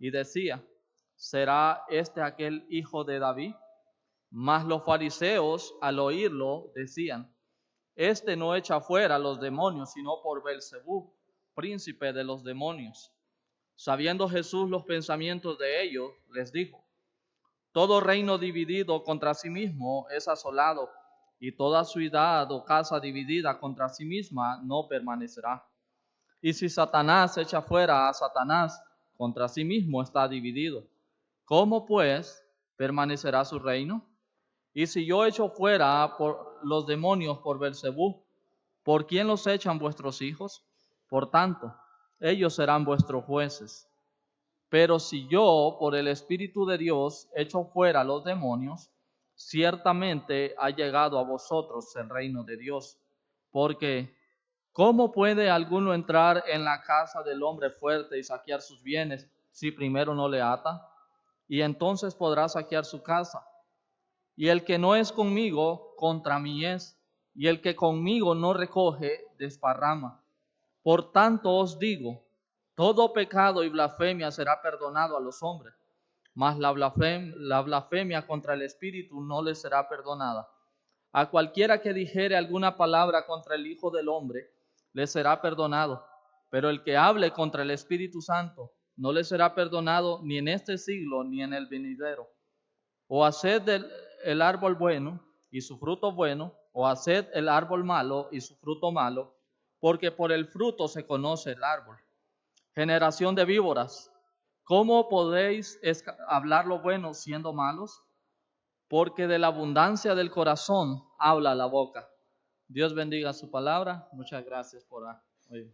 y decía: ¿será este aquel hijo de David? Mas los fariseos, al oírlo, decían: este no echa fuera los demonios, sino por Beelzebub, príncipe de los demonios. Sabiendo Jesús los pensamientos de ellos, les dijo: todo reino dividido contra sí mismo es asolado, y toda ciudad o casa dividida contra sí misma no permanecerá. Y si Satanás echa fuera a Satanás, contra sí mismo está dividido. ¿Cómo pues permanecerá su reino? Y si yo echo fuera por los demonios por Beelzebub, ¿por quién los echan vuestros hijos? Por tanto, ellos serán vuestros jueces. Pero si yo, por el Espíritu de Dios, echo fuera los demonios, ciertamente ha llegado a vosotros el reino de Dios. Porque, ¿cómo puede alguno entrar en la casa del hombre fuerte y saquear sus bienes si primero no le ata? Y entonces podrá saquear su casa. Y el que no es conmigo, contra mí es. Y el que conmigo no recoge, desparrama. Por tanto os digo, todo pecado y blasfemia será perdonado a los hombres, mas la blasfemia contra el Espíritu no les será perdonada. A cualquiera que dijere alguna palabra contra el Hijo del Hombre, le será perdonado, pero el que hable contra el Espíritu Santo, no le será perdonado ni en este siglo ni en el venidero. O haced el árbol bueno y su fruto bueno, o haced el árbol malo y su fruto malo, porque por el fruto se conoce el árbol. Generación de víboras, ¿cómo podéis hablar lo bueno siendo malos? Porque de la abundancia del corazón habla la boca. Dios bendiga su palabra. Muchas gracias por oír.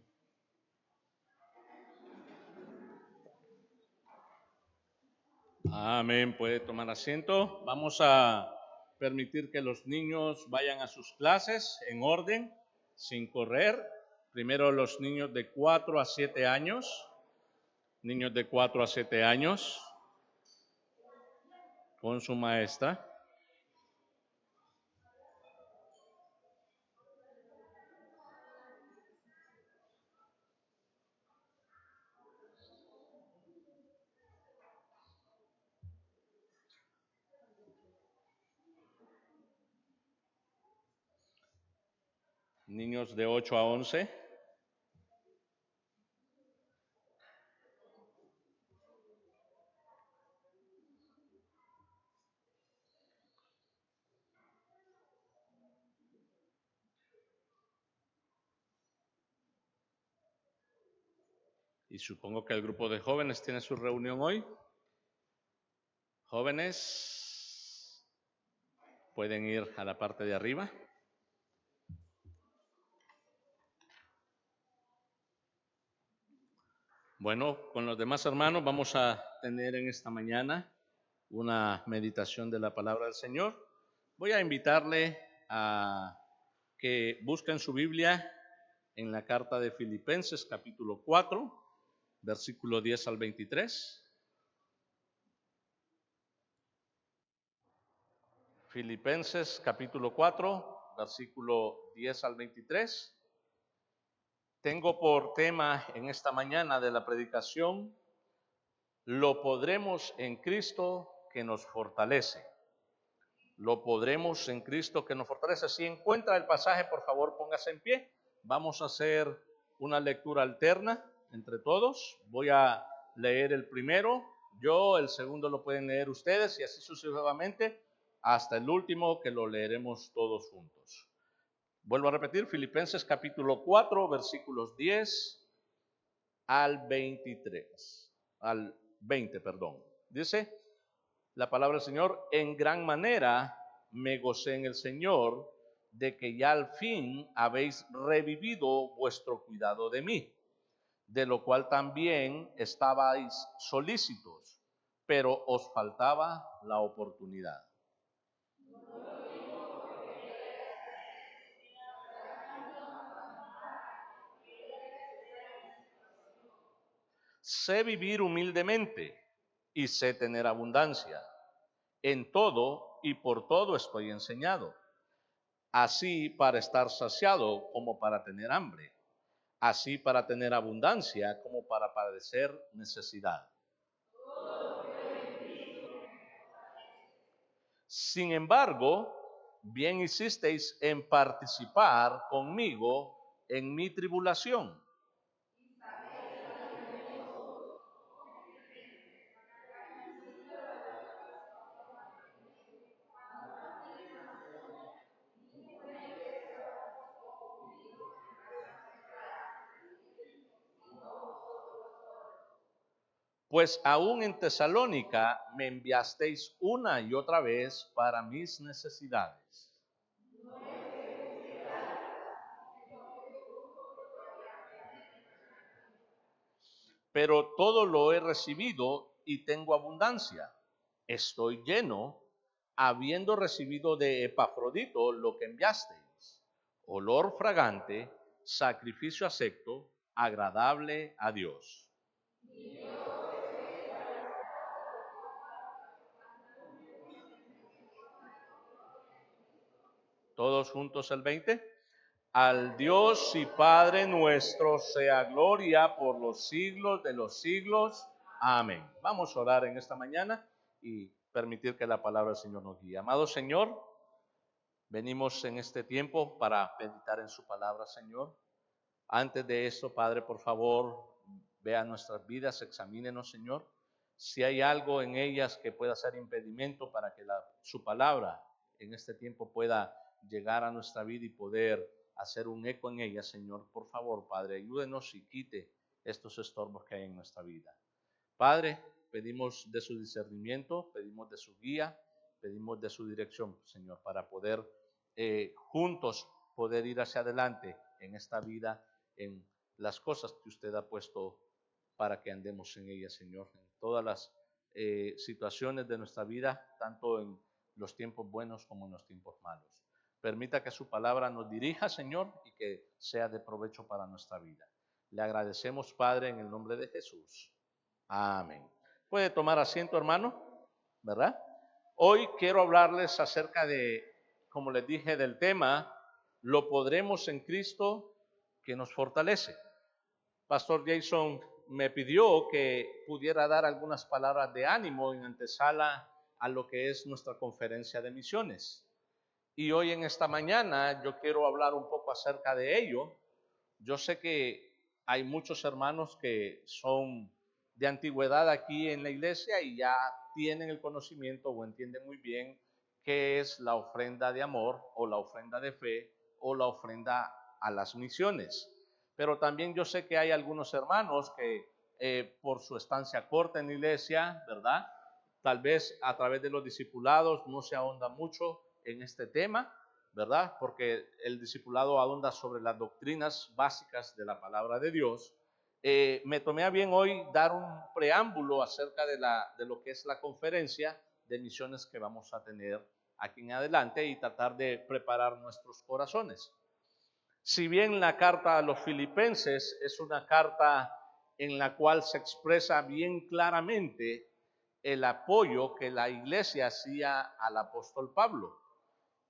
Amén. Puede tomar asiento. Vamos a permitir que los niños vayan a sus clases en orden, sin correr. Primero los niños de 4 a 7 años. Niños de 4 a 7 años con su maestra. Niños de 8 a 11. Y supongo que el grupo de jóvenes tiene su reunión hoy. Jóvenes, pueden ir a la parte de arriba. Bueno, con los demás hermanos vamos a tener en esta mañana una meditación de la palabra del Señor. Voy a invitarle a que busquen su Biblia en la carta de Filipenses, capítulo 4, versículo 10 al 23. Filipenses, capítulo 4, versículo 10 al 23. Tengo por tema en esta mañana de la predicación: lo podremos en Cristo que nos fortalece. Lo podremos en Cristo que nos fortalece. Si encuentra el pasaje, por favor, póngase en pie. Vamos a hacer una lectura alterna entre todos. Voy a leer el primero, yo, el segundo lo pueden leer ustedes y así sucesivamente hasta el último, que lo leeremos todos juntos. Vuelvo a repetir, Filipenses capítulo 4, versículos 10 al 23, al 20, perdón. Dice la palabra del Señor: en gran manera me gocé en el Señor de que ya al fin habéis revivido vuestro cuidado de mí, de lo cual también estabais solícitos, pero os faltaba la oportunidad. Sé vivir humildemente y sé tener abundancia. En todo y por todo estoy enseñado, así para estar saciado como para tener hambre, así para tener abundancia como para padecer necesidad. Sin embargo, bien hicisteis en participar conmigo en mi tribulación. Pues aún en Tesalónica me enviasteis una y otra vez para mis necesidades. Pero todo lo he recibido y tengo abundancia. Estoy lleno, habiendo recibido de Epafrodito lo que enviasteis, olor fragante, sacrificio acepto, agradable a Dios. Todos juntos el 20. Al Dios y Padre nuestro sea gloria por los siglos de los siglos. Amén. Vamos a orar en esta mañana y permitir que la palabra del Señor nos guíe. Amado Señor, venimos en este tiempo para meditar en su palabra, Señor. Antes de esto, Padre, por favor, vea nuestras vidas, examínenos, Señor. Si hay algo en ellas que pueda ser impedimento para que su palabra en este tiempo pueda llegar a nuestra vida y poder hacer un eco en ella, Señor, por favor, Padre, ayúdenos y quite estos estorbos que hay en nuestra vida. Padre, pedimos de su discernimiento, pedimos de su guía, pedimos de su dirección, Señor, para poder juntos poder ir hacia adelante en esta vida, en las cosas que usted ha puesto para que andemos en ellas, Señor, en todas las situaciones de nuestra vida, tanto en los tiempos buenos como en los tiempos malos. Permita que su palabra nos dirija, Señor, y que sea de provecho para nuestra vida. Le agradecemos, Padre, en el nombre de Jesús. Amén. Puede tomar asiento, hermano, ¿verdad? Hoy quiero hablarles acerca de, como les dije, del tema, lo podremos en Cristo que nos fortalece. Pastor Jason me pidió que pudiera dar algunas palabras de ánimo en antesala a lo que es nuestra conferencia de misiones. Y hoy en esta mañana yo quiero hablar un poco acerca de ello. Yo sé que hay muchos hermanos que son de antigüedad aquí en la iglesia y ya tienen el conocimiento o entienden muy bien qué es la ofrenda de amor o la ofrenda de fe o la ofrenda a las misiones. Pero también yo sé que hay algunos hermanos que por su estancia corta en la iglesia, ¿verdad? Tal vez a través de los discipulados no se ahonda mucho en este tema, ¿verdad? Porque el discipulado ahonda sobre las doctrinas básicas de la palabra de Dios. Me tomé a bien hoy dar un preámbulo acerca de lo que es la conferencia de misiones que vamos a tener aquí en adelante y tratar de preparar nuestros corazones. Si bien la carta a los filipenses es una carta en la cual se expresa bien claramente el apoyo que la iglesia hacía al apóstol Pablo.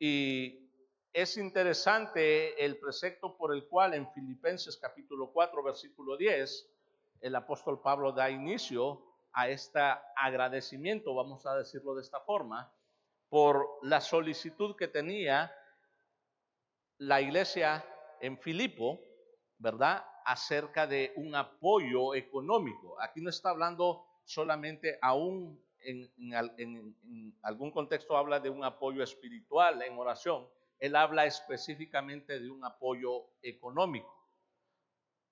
Y es interesante el precepto por el cual en Filipenses capítulo 4, versículo 10, el apóstol Pablo da inicio a este agradecimiento, vamos a decirlo de esta forma, por la solicitud que tenía la iglesia en Filipo, ¿verdad? Acerca de un apoyo económico. Aquí no está hablando solamente aún en algún contexto habla de un apoyo espiritual en oración. Él habla específicamente de un apoyo económico.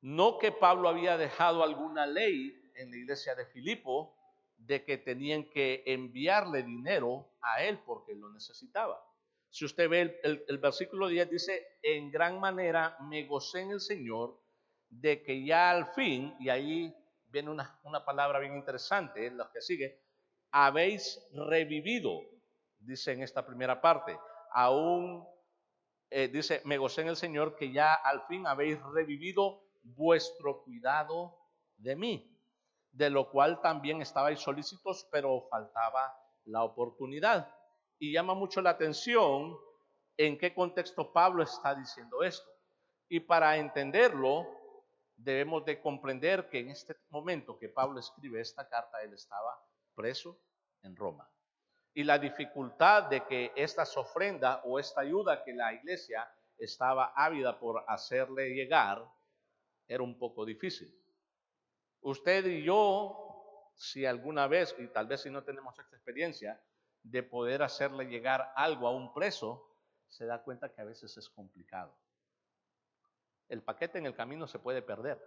No que Pablo había dejado alguna ley en la iglesia de Filipo de que tenían que enviarle dinero a él porque lo necesitaba. Si usted ve el versículo 10 dice, en gran manera me gocé en el Señor de que ya al fin, y ahí viene una palabra bien interesante, lo que sigue, habéis revivido, dice en esta primera parte, aún dice, me gocé en el Señor que ya al fin habéis revivido vuestro cuidado de mí, de lo cual también estabais solícitos, pero faltaba la oportunidad. Y llama mucho la atención en qué contexto Pablo está diciendo esto. Y para entenderlo, debemos de comprender que en este momento que Pablo escribe esta carta, él estaba preso en Roma. y la dificultad de que estas ofrendas o esta ayuda que la iglesia estaba ávida por hacerle llegar era un poco difícil. Usted y yo, si alguna vez, y tal vez si no tenemos esta experiencia, de poder hacerle llegar algo a un preso, se da cuenta que a veces es complicado. El paquete en el camino se puede perder,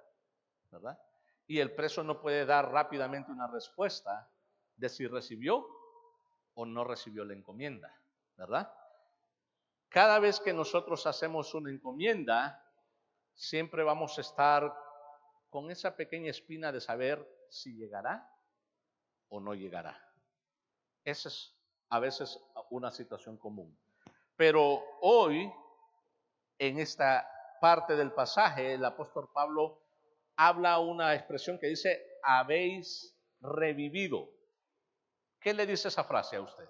¿verdad? Y el preso no puede dar rápidamente una respuesta de si recibió o no recibió la encomienda, ¿verdad? Cada vez que nosotros hacemos una encomienda, siempre vamos a estar con esa pequeña espina de saber si llegará o no llegará. Esa es a veces una situación común. Pero hoy, en esta parte del pasaje, el apóstol Pablo habla una expresión que dice, habéis revivido. ¿Qué le dice esa frase a usted?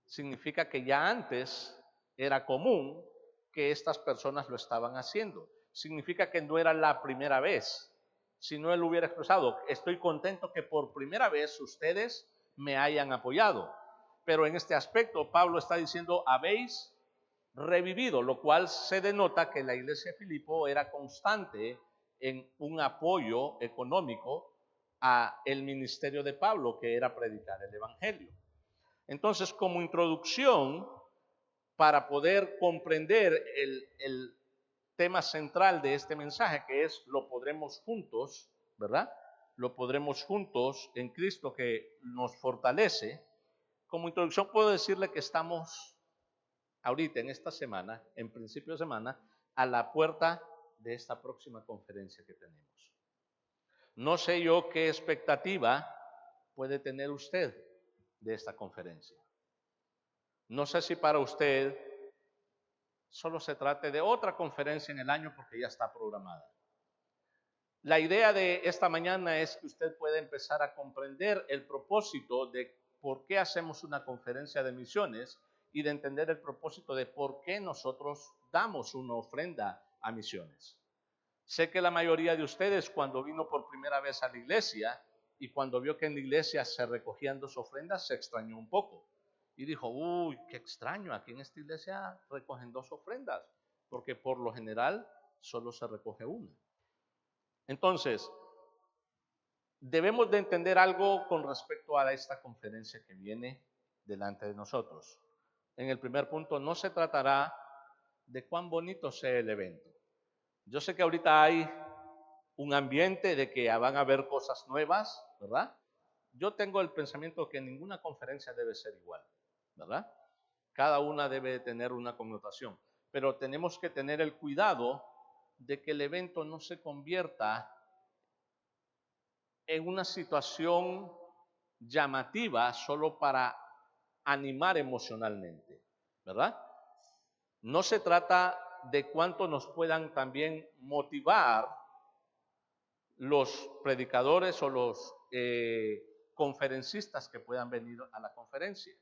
Significa que ya antes era común que estas personas lo estaban haciendo. Significa que no era la primera vez. Si no, él hubiera expresado, estoy contento que por primera vez ustedes me hayan apoyado. Pero en este aspecto, Pablo está diciendo, habéis revivido, lo cual se denota que la iglesia de Filipo era constante en un apoyo económico a el ministerio de Pablo, que era predicar el evangelio. Entonces, como introducción, para poder comprender el tema central de este mensaje, que es lo podremos juntos, ¿verdad? Lo podremos juntos en Cristo que nos fortalece. Como introducción puedo decirle que estamos ahorita en esta semana, en principio de semana, a la puerta de esta próxima conferencia que tenemos. No sé yo qué expectativa puede tener usted de esta conferencia. No sé si para usted solo se trate de otra conferencia en el año porque ya está programada. La idea de esta mañana es que usted pueda empezar a comprender el propósito de por qué hacemos una conferencia de misiones y de entender el propósito de por qué nosotros damos una ofrenda a misiones. Sé que la mayoría de ustedes cuando vino por primera vez a la iglesia y cuando vio que en la iglesia se recogían 2 ofrendas, se extrañó un poco. Y dijo, uy, qué extraño, aquí en esta iglesia recogen 2 ofrendas, porque por lo general solo se recoge una. Entonces, debemos de entender algo con respecto a esta conferencia que viene delante de nosotros. En el primer punto, no se tratará de cuán bonito sea el evento. Yo sé que ahorita hay un ambiente de que van a haber cosas nuevas, ¿verdad? Yo tengo el pensamiento que ninguna conferencia debe ser igual, ¿verdad? Cada una debe tener una connotación, pero tenemos que tener el cuidado de que el evento no se convierta en una situación llamativa solo para animar emocionalmente, ¿verdad? No se trata de cuánto nos puedan también motivar los predicadores o los conferencistas que puedan venir a la conferencia.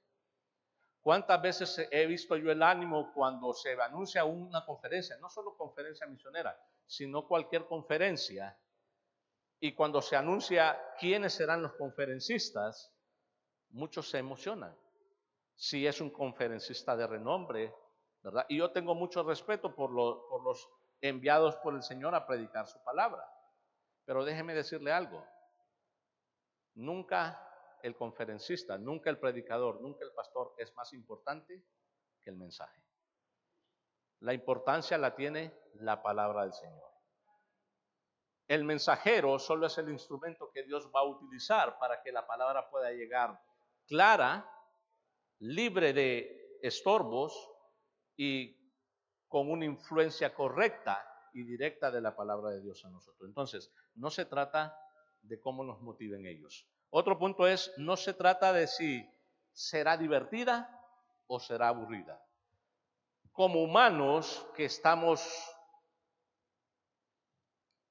¿Cuántas veces he visto yo el ánimo cuando se anuncia una conferencia, no solo conferencia misionera, sino cualquier conferencia, y cuando se anuncia quiénes serán los conferencistas, muchos se emocionan? Si es un conferencista de renombre, ¿verdad? Y yo tengo mucho respeto por los enviados por el Señor a predicar su palabra. Pero déjeme decirle algo, nunca el conferencista, nunca el predicador, nunca el pastor es más importante que el mensaje. La importancia la tiene la palabra del Señor. El mensajero solo es el instrumento que Dios va a utilizar para que la palabra pueda llegar clara, libre de estorbos y con una influencia correcta y directa de la palabra de Dios a nosotros. Entonces, no se trata de cómo nos motiven ellos. Otro punto es, no se trata de si será divertida o será aburrida. Como humanos que estamos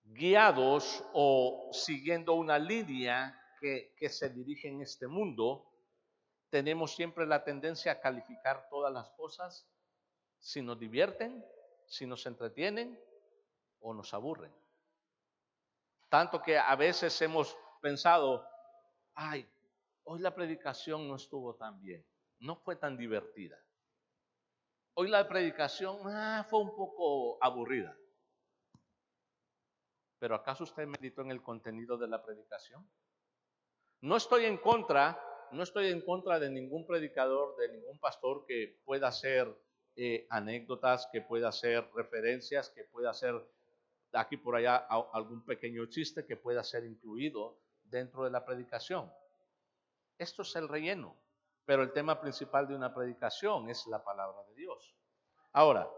guiados o siguiendo una línea que se dirige en este mundo, tenemos siempre la tendencia a calificar todas las cosas si nos divierten, si nos entretienen o nos aburren. Tanto que a veces hemos pensado, ay, hoy la predicación no estuvo tan bien, no fue tan divertida. Hoy la predicación fue un poco aburrida. ¿Pero acaso usted meditó en el contenido de la predicación? No estoy en contra de ningún predicador, de ningún pastor que pueda hacer anécdotas, que pueda hacer referencias, que pueda hacer aquí por allá algún pequeño chiste que pueda ser incluido dentro de la predicación. Esto es el relleno, pero el tema principal de una predicación es la palabra de Dios. Ahora,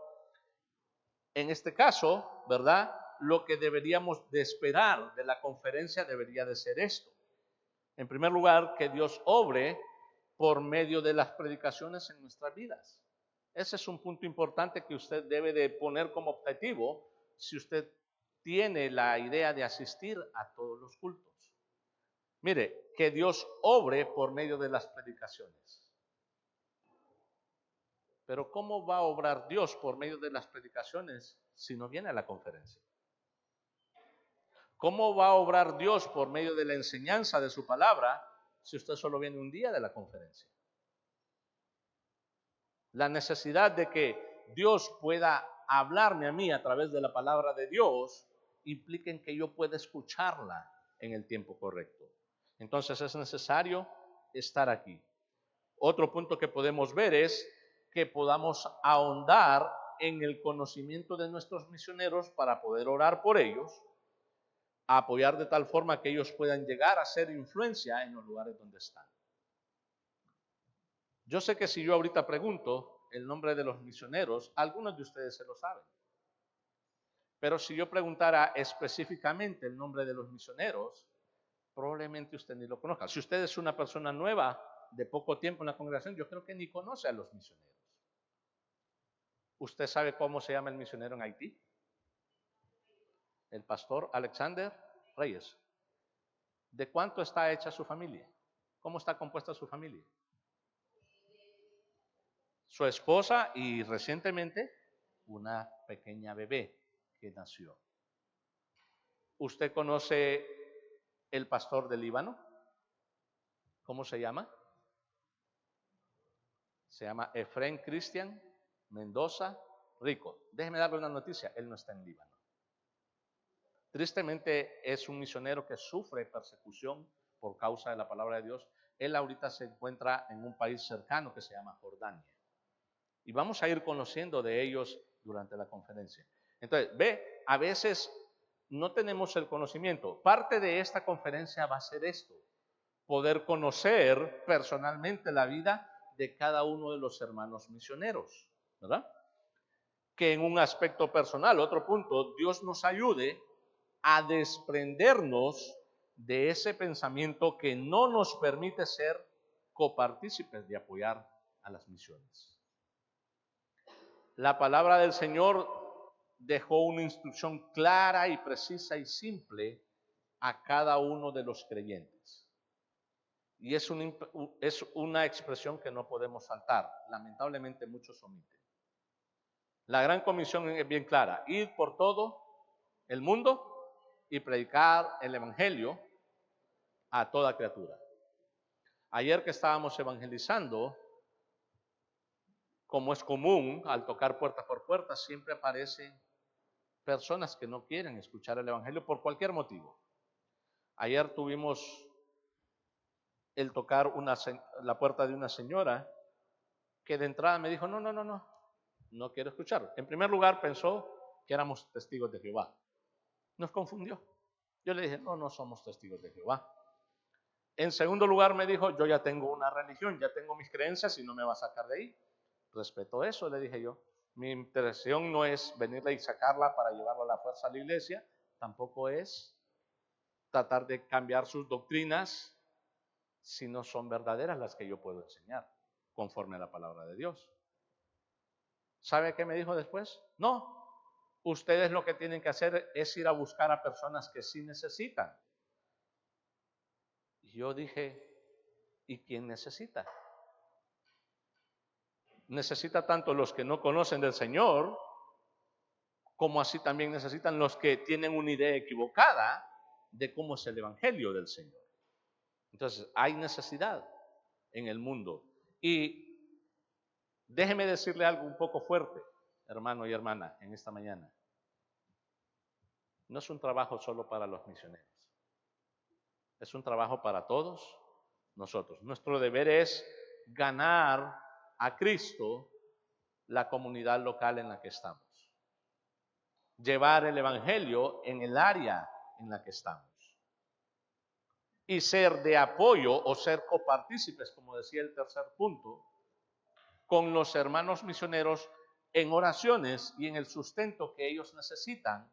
en este caso, ¿verdad? Lo que deberíamos de esperar de la conferencia debería de ser esto. En primer lugar, que Dios obre por medio de las predicaciones en nuestras vidas. Ese es un punto importante que usted debe de poner como objetivo si usted tiene la idea de asistir a todos los cultos. Mire, que Dios obre por medio de las predicaciones. Pero ¿cómo va a obrar Dios por medio de las predicaciones si no viene a la conferencia? ¿Cómo va a obrar Dios por medio de la enseñanza de su palabra si usted solo viene un día de la conferencia? La necesidad de que Dios pueda hablarme a mí a través de la palabra de Dios implica en que yo pueda escucharla en el tiempo correcto. Entonces es necesario estar aquí. Otro punto que podemos ver es que podamos ahondar en el conocimiento de nuestros misioneros para poder orar por ellos, apoyar de tal forma que ellos puedan llegar a ser influencia en los lugares donde están. Yo sé que si yo ahorita pregunto el nombre de los misioneros, algunos de ustedes se lo saben. Pero si yo preguntara específicamente el nombre de los misioneros, probablemente usted ni lo conozca. Si usted es una persona nueva, de poco tiempo en la congregación, yo creo que ni conoce a los misioneros. ¿Usted sabe cómo se llama el misionero en Haití? El pastor Alexander Reyes. ¿De cuánto está hecha su familia? ¿Cómo está compuesta su familia? Su esposa y recientemente una pequeña bebé que nació. ¿Usted conoce el pastor del Líbano? ¿Cómo se llama? Se llama Efrén Cristian Mendoza Rico. Déjeme darle una noticia, él no está en Líbano. Tristemente es un misionero que sufre persecución por causa de la palabra de Dios. Él ahorita se encuentra en un país cercano que se llama Jordania. Y vamos a ir conociendo de ellos durante la conferencia. Entonces, ve, a veces no tenemos el conocimiento. Parte de esta conferencia va a ser esto, poder conocer personalmente la vida de cada uno de los hermanos misioneros, ¿verdad? Que en un aspecto personal, otro punto, Dios nos ayude a desprendernos de ese pensamiento que no nos permite ser copartícipes de apoyar a las misiones. La palabra del Señor dejó una instrucción clara y precisa y simple a cada uno de los creyentes. Y es una expresión que no podemos saltar. Lamentablemente muchos omiten. La gran comisión es bien clara: ir por todo el mundo y predicar el evangelio a toda criatura. Ayer que estábamos evangelizando, como es común, al tocar puerta por puerta, siempre aparecen personas que no quieren escuchar el evangelio por cualquier motivo. Ayer tuvimos el tocar la puerta de una señora que de entrada me dijo, no quiero escuchar. En primer lugar pensó que éramos testigos de Jehová. Nos confundió. Yo le dije, no somos testigos de Jehová. En segundo lugar me dijo, yo ya tengo una religión, ya tengo mis creencias y no me va a sacar de ahí. Respeto eso, le dije yo. Mi intención no es venirle y sacarla para llevarla a la fuerza a la iglesia, tampoco es tratar de cambiar sus doctrinas si no son verdaderas las que yo puedo enseñar, conforme a la palabra de Dios. ¿Sabe qué me dijo después? No, ustedes lo que tienen que hacer es ir a buscar a personas que sí necesitan. Y yo dije, ¿y quién necesita? Necesita tanto los que no conocen del Señor, como así también necesitan los que tienen una idea equivocada de cómo es el evangelio del Señor. Entonces, hay necesidad en el mundo. Y déjeme decirle algo un poco fuerte, hermano y hermana, en esta mañana. No es un trabajo solo para los misioneros. Es un trabajo para todos nosotros. Nuestro deber es ganar a Cristo la comunidad local en la que estamos. Llevar el evangelio en el área en la que estamos. Y ser de apoyo o ser copartícipes, como decía el tercer punto, con los hermanos misioneros en oraciones y en el sustento que ellos necesitan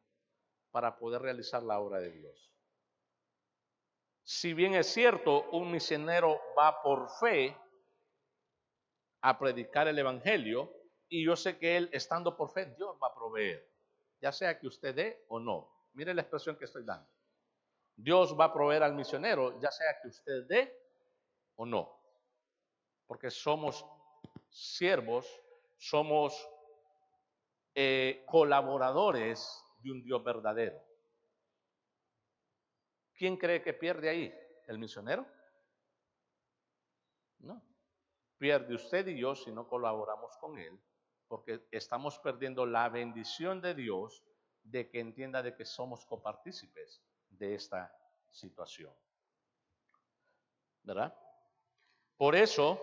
para poder realizar la obra de Dios. Si bien es cierto, un misionero va por fe a predicar el evangelio, y yo sé que él, estando por fe, Dios va a proveer, ya sea que usted dé o no. Mire la expresión que estoy dando. Dios va a proveer al misionero, ya sea que usted dé o no, porque somos siervos, somos colaboradores de un Dios verdadero. ¿Quién cree que pierde ahí? ¿El misionero? No. Pierde usted y yo si no colaboramos con él, porque estamos perdiendo la bendición de Dios de que entienda de que somos copartícipes de esta situación. ¿Verdad? Por eso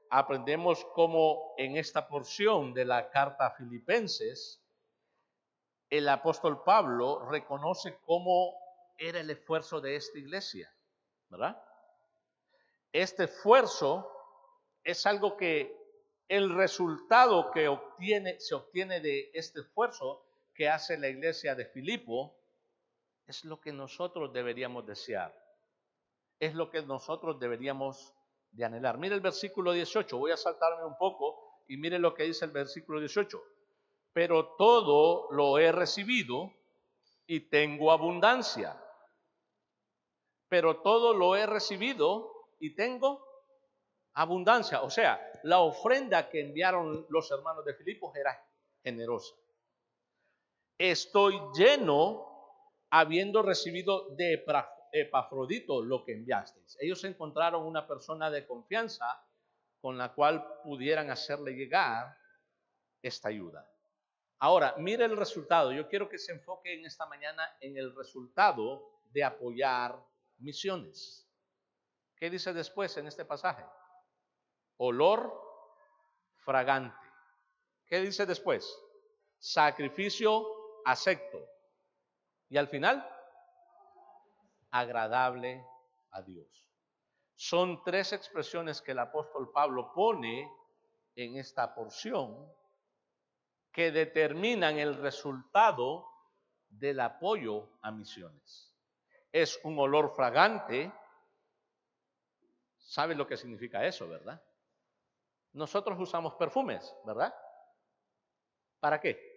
aprendemos cómo en esta porción de la carta a Filipenses, el apóstol Pablo reconoce cómo era el esfuerzo de esta iglesia, ¿verdad? Este esfuerzo es algo que el resultado que se obtiene de este esfuerzo que hace la iglesia de Filipo es lo que nosotros deberíamos desear, es lo que nosotros deberíamos de anhelar. Mire el versículo 18, voy a saltarme un poco y mire lo que dice el versículo 18. Pero todo lo he recibido y tengo abundancia. Pero todo lo he recibido y tengo abundancia. O sea, la ofrenda que enviaron los hermanos de Filipos era generosa. Estoy lleno habiendo recibido de Epafrodito lo que enviasteis. Ellos encontraron una persona de confianza con la cual pudieran hacerle llegar esta ayuda. Ahora, mire el resultado. Yo quiero que se enfoque en esta mañana en el resultado de apoyar misiones. ¿Qué dice después en este pasaje? Olor fragante. ¿Qué dice después? Sacrificio acepto. Y al final, agradable a Dios. Son tres expresiones que el apóstol Pablo pone en esta porción que determinan el resultado del apoyo a misiones. Es un olor fragante. ¿Sabe lo que significa eso, verdad? Nosotros usamos perfumes, ¿verdad? ¿Para qué?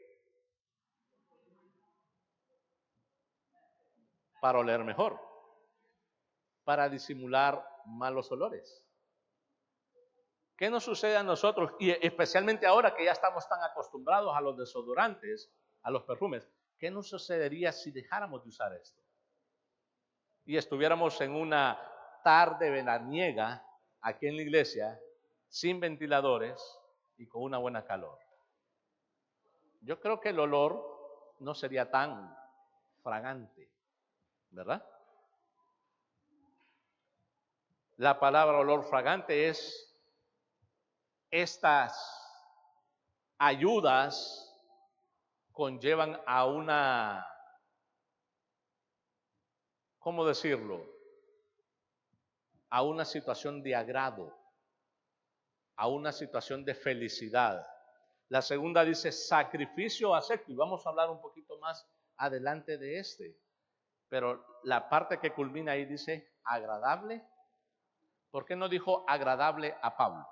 Para oler mejor, para disimular malos olores. ¿Qué nos sucede a nosotros? Y especialmente ahora que ya estamos tan acostumbrados a los desodorantes, a los perfumes, ¿qué nos sucedería si dejáramos de usar esto? Y estuviéramos en una tarde veraniega aquí en la iglesia, sin ventiladores y con una buena calor. Yo creo que el olor no sería tan fragante, ¿verdad? La palabra olor fragante es estas ayudas conllevan a una, ¿cómo decirlo? A una situación de agrado, a una situación de felicidad. La segunda dice sacrificio acepto, y vamos a hablar un poquito más adelante de este. Pero la parte que culmina ahí dice agradable. ¿Por qué no dijo agradable a Pablo?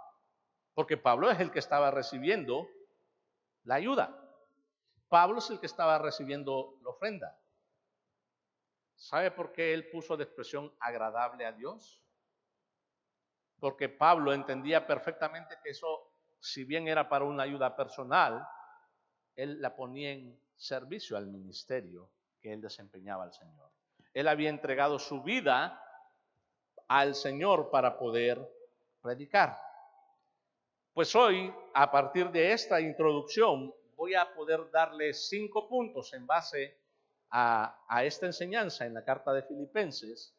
Porque Pablo es el que estaba recibiendo la ayuda. Pablo es el que estaba recibiendo la ofrenda. ¿Sabe por qué él puso de expresión agradable a Dios? Porque Pablo entendía perfectamente que eso, si bien era para una ayuda personal, él la ponía en servicio al ministerio que él desempeñaba al Señor. Él había entregado su vida al Señor para poder predicar. Pues hoy, a partir de esta introducción, voy a poder darle 5 puntos en base a esta enseñanza en la carta de Filipenses,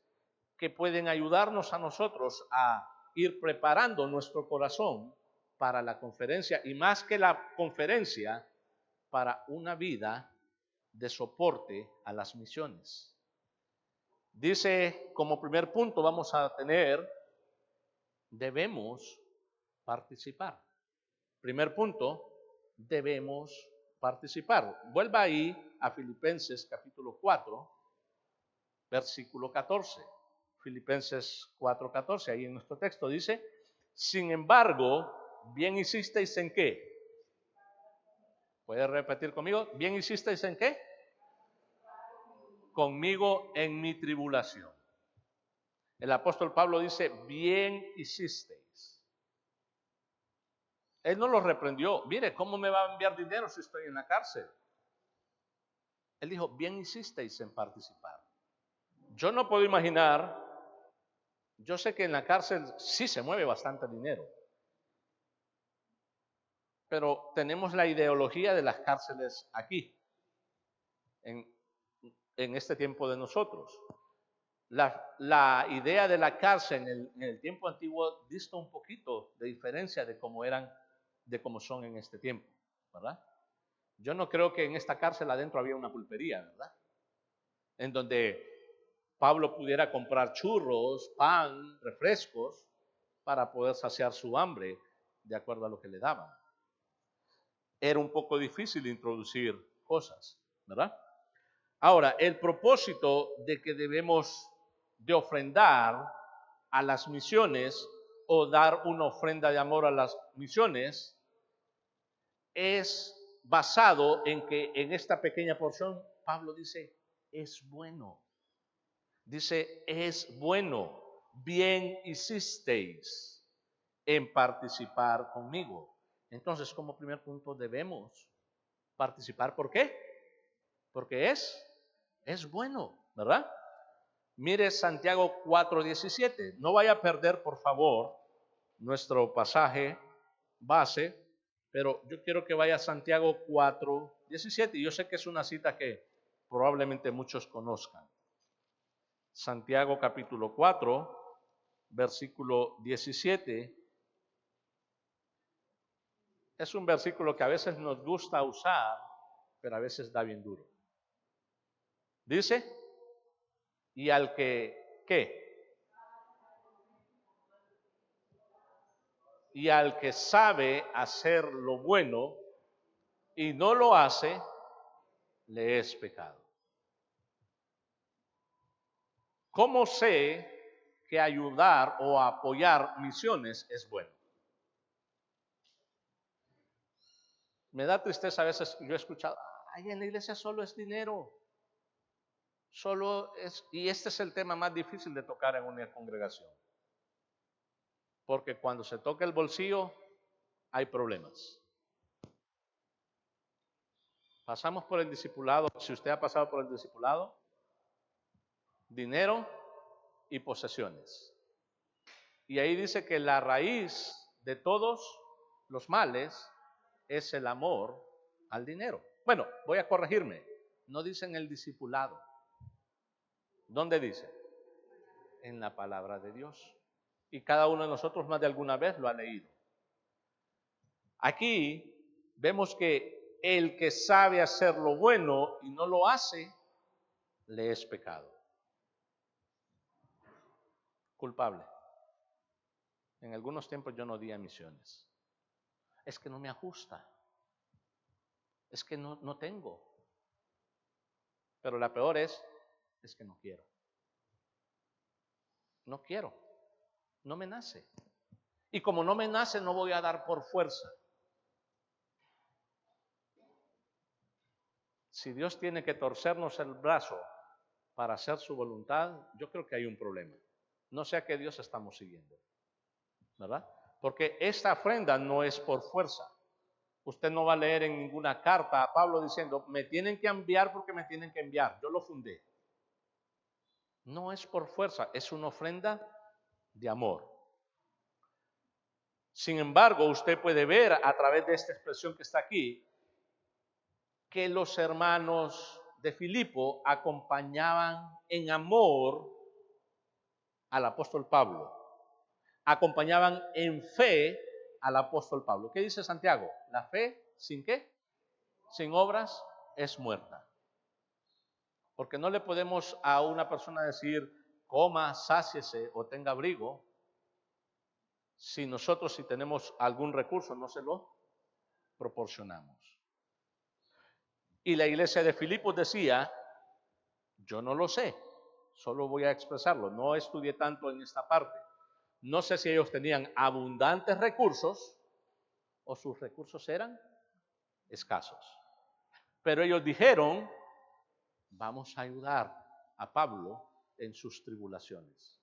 que pueden ayudarnos a nosotros a ir preparando nuestro corazón para la conferencia, y más que la conferencia, para una vida de soporte a las misiones. Dice, como primer punto vamos a tener, debemos participar. Primer punto, debemos participar. Vuelva ahí a Filipenses capítulo 4, versículo 14. Filipenses 4:14, ahí en nuestro texto dice, sin embargo, bien hicisteis en qué. ¿Puede repetir conmigo? ¿Bien hicisteis en qué? Conmigo en mi tribulación. El apóstol Pablo dice, bien hicisteis. Él no los reprendió. Mire, ¿cómo me va a enviar dinero si estoy en la cárcel? Él dijo, bien hicisteis en participar. Yo no puedo imaginar, yo sé que en la cárcel sí se mueve bastante dinero, pero tenemos la ideología de las cárceles aquí, en este tiempo de nosotros. La idea de la cárcel en el tiempo antiguo dista un poquito de diferencia de cómo son en este tiempo, ¿verdad? Yo no creo que en esta cárcel adentro había una pulpería, ¿verdad? En donde Pablo pudiera comprar churros, pan, refrescos, para poder saciar su hambre de acuerdo a lo que le daban. Era un poco difícil introducir cosas, ¿verdad? Ahora, el propósito de que debemos de ofrendar a las misiones o dar una ofrenda de amor a las misiones es basado en que en esta pequeña porción Pablo dice, es bueno. Dice, es bueno, bien hicisteis en participar conmigo. Entonces, como primer punto, debemos participar. ¿Por qué? Porque es bueno, ¿verdad? Mire Santiago 4:17. No vaya a perder, por favor, nuestro pasaje base, pero yo quiero que vaya a Santiago 4:17. Y yo sé que es una cita que probablemente muchos conozcan. Santiago capítulo 4, versículo 17. Es un versículo que a veces nos gusta usar, pero a veces da bien duro. Dice, y al que, ¿qué? Y al que sabe hacer lo bueno y no lo hace, le es pecado. ¿Cómo sé que ayudar o apoyar misiones es bueno? Me da tristeza a veces, yo he escuchado, ay, en la iglesia solo es dinero. Y este es el tema más difícil de tocar en una congregación. Porque cuando se toca el bolsillo, hay problemas. Pasamos por el discipulado, si usted ha pasado por el discipulado, dinero y posesiones. Y ahí dice que la raíz de todos los males es el amor al dinero. Bueno, voy a corregirme. No dice en el discipulado. ¿Dónde dice? En la palabra de Dios. Y cada uno de nosotros más de alguna vez lo ha leído. Aquí vemos que el que sabe hacer lo bueno y no lo hace, le es pecado. Culpable. En algunos tiempos yo no di a misiones. Es que no me ajusta. Es que no tengo. Pero la peor es que no quiero. No quiero. No me nace. Y como no me nace, no voy a dar por fuerza. Si Dios tiene que torcernos el brazo para hacer su voluntad, yo creo que hay un problema. No sé a qué Dios estamos siguiendo, ¿verdad? Porque esta ofrenda no es por fuerza. Usted no va a leer en ninguna carta a Pablo diciendo, me tienen que enviar porque me tienen que enviar. Yo lo fundé. No es por fuerza, es una ofrenda de amor. Sin embargo, usted puede ver a través de esta expresión que está aquí, que los hermanos de Filipo acompañaban en amor al apóstol Pablo, acompañaban en fe al apóstol Pablo. ¿Qué dice Santiago? La fe, ¿sin qué? Sin obras es muerta. Porque no le podemos a una persona decir, coma, sáciese o tenga abrigo, si nosotros, si tenemos algún recurso, no se lo proporcionamos. Y la iglesia de Filipos decía, yo no lo sé, solo voy a expresarlo, no estudié tanto en esta parte. No sé si ellos tenían abundantes recursos o sus recursos eran escasos. Pero ellos dijeron, vamos a ayudar a Pablo en sus tribulaciones.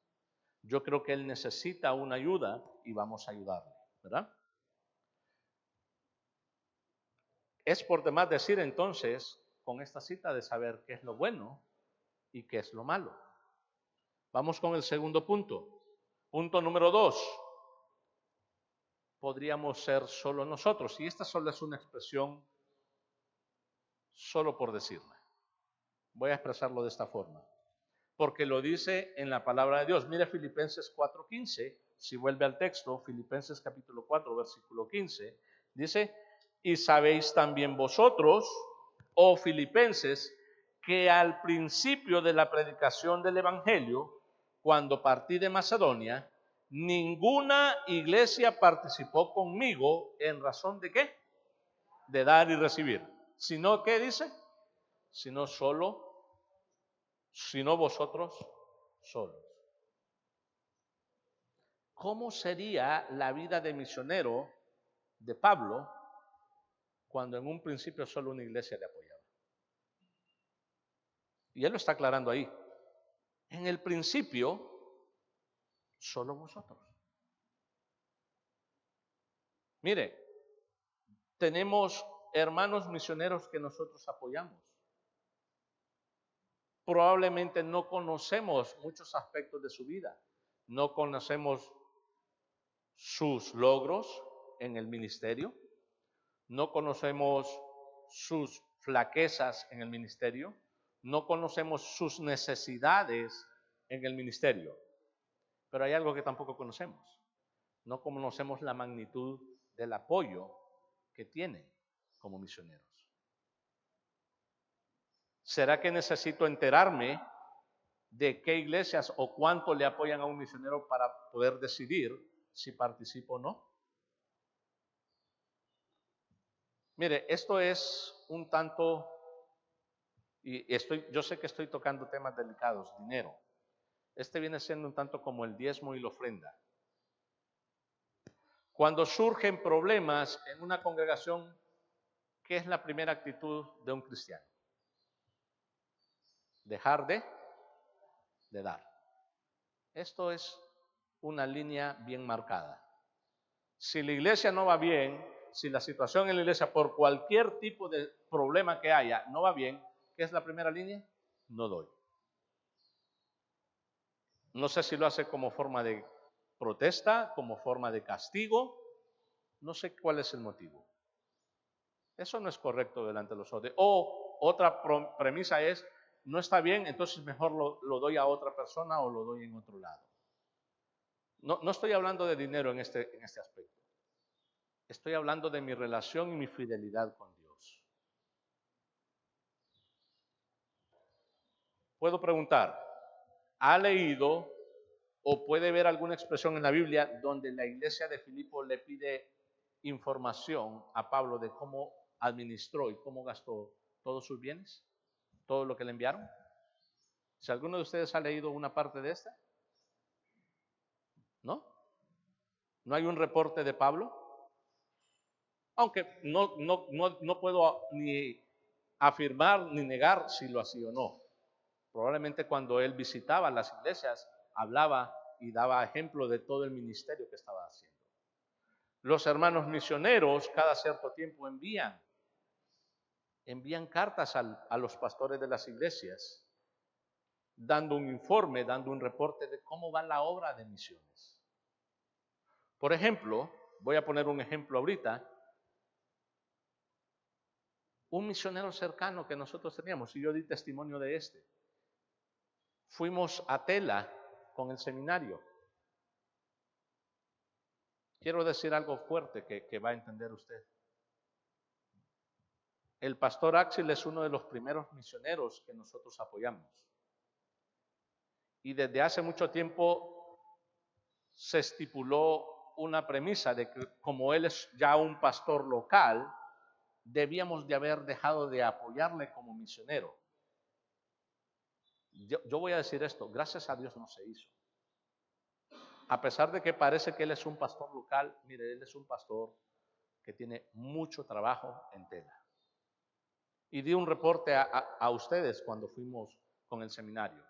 Yo creo que él necesita una ayuda y vamos a ayudarle, ¿verdad? Es por demás decir entonces, con esta cita, de saber qué es lo bueno y qué es lo malo. Vamos con el segundo punto. Punto número 2. Podríamos ser solo nosotros. Y esta solo es una expresión solo por decirla. Voy a expresarlo de esta forma. Porque lo dice en la palabra de Dios. Mire Filipenses 4:15. Si vuelve al texto, Filipenses capítulo 4, versículo 15. Dice, y sabéis también vosotros, oh filipenses, que al principio de la predicación del Evangelio, cuando partí de Macedonia, ninguna iglesia participó conmigo en razón de ¿qué? De dar y recibir. Sino, ¿qué dice? Sino vosotros solos. ¿Cómo sería la vida de misionero de Pablo cuando en un principio solo una iglesia le apoyaba? Y él lo está aclarando ahí. En el principio, solo vosotros. Mire, tenemos hermanos misioneros que nosotros apoyamos. Probablemente no conocemos muchos aspectos de su vida. No conocemos sus logros en el ministerio. No conocemos sus flaquezas en el ministerio. No conocemos sus necesidades en el ministerio. Pero hay algo que tampoco conocemos. No conocemos la magnitud del apoyo que tiene como misioneros. ¿Será que necesito enterarme de qué iglesias o cuánto le apoyan a un misionero para poder decidir si participo o no? Mire, esto es un tanto, y yo sé que estoy tocando temas delicados, dinero. Este viene siendo un tanto como el diezmo y la ofrenda. Cuando surgen problemas en una congregación, ¿qué es la primera actitud de un cristiano? Dejar de dar. Esto es una línea bien marcada. Si la iglesia no va bien, si la situación en la iglesia por cualquier tipo de problema que haya no va bien, ¿qué es la primera línea? No doy. No sé si lo hace como forma de protesta, como forma de castigo, no sé cuál es el motivo. Eso no es correcto delante de los otros. O otra premisa es, no está bien, entonces mejor lo doy a otra persona o lo doy en otro lado. No estoy hablando de dinero en este aspecto. Estoy hablando de mi relación y mi fidelidad con Dios. Puedo preguntar, ¿ha leído o puede ver alguna expresión en la Biblia donde la iglesia de Filipo le pide información a Pablo de cómo administró y cómo gastó todos sus bienes? ¿Todo lo que le enviaron? Si alguno de ustedes ha leído una parte de esta, ¿no? ¿No hay un reporte de Pablo? Aunque no puedo ni afirmar ni negar si lo hacía o no. Probablemente cuando él visitaba las iglesias, hablaba y daba ejemplo de todo el ministerio que estaba haciendo. Los hermanos misioneros cada cierto tiempo envían cartas a los pastores de las iglesias dando un informe, dando un reporte de cómo va la obra de misiones. Por ejemplo, voy a poner un ejemplo ahorita. Un misionero cercano que nosotros teníamos, y yo di testimonio de este. Fuimos a Tela con el seminario. Quiero decir algo fuerte que va a entender usted. El pastor Axel es uno de los primeros misioneros que nosotros apoyamos. Y desde hace mucho tiempo se estipuló una premisa de que como él es ya un pastor local, debíamos de haber dejado de apoyarle como misionero. Yo voy a decir esto, gracias a Dios no se hizo. A pesar de que parece que él es un pastor local, mire, él es un pastor que tiene mucho trabajo en Tela. Y di un reporte a ustedes cuando fuimos con el seminario.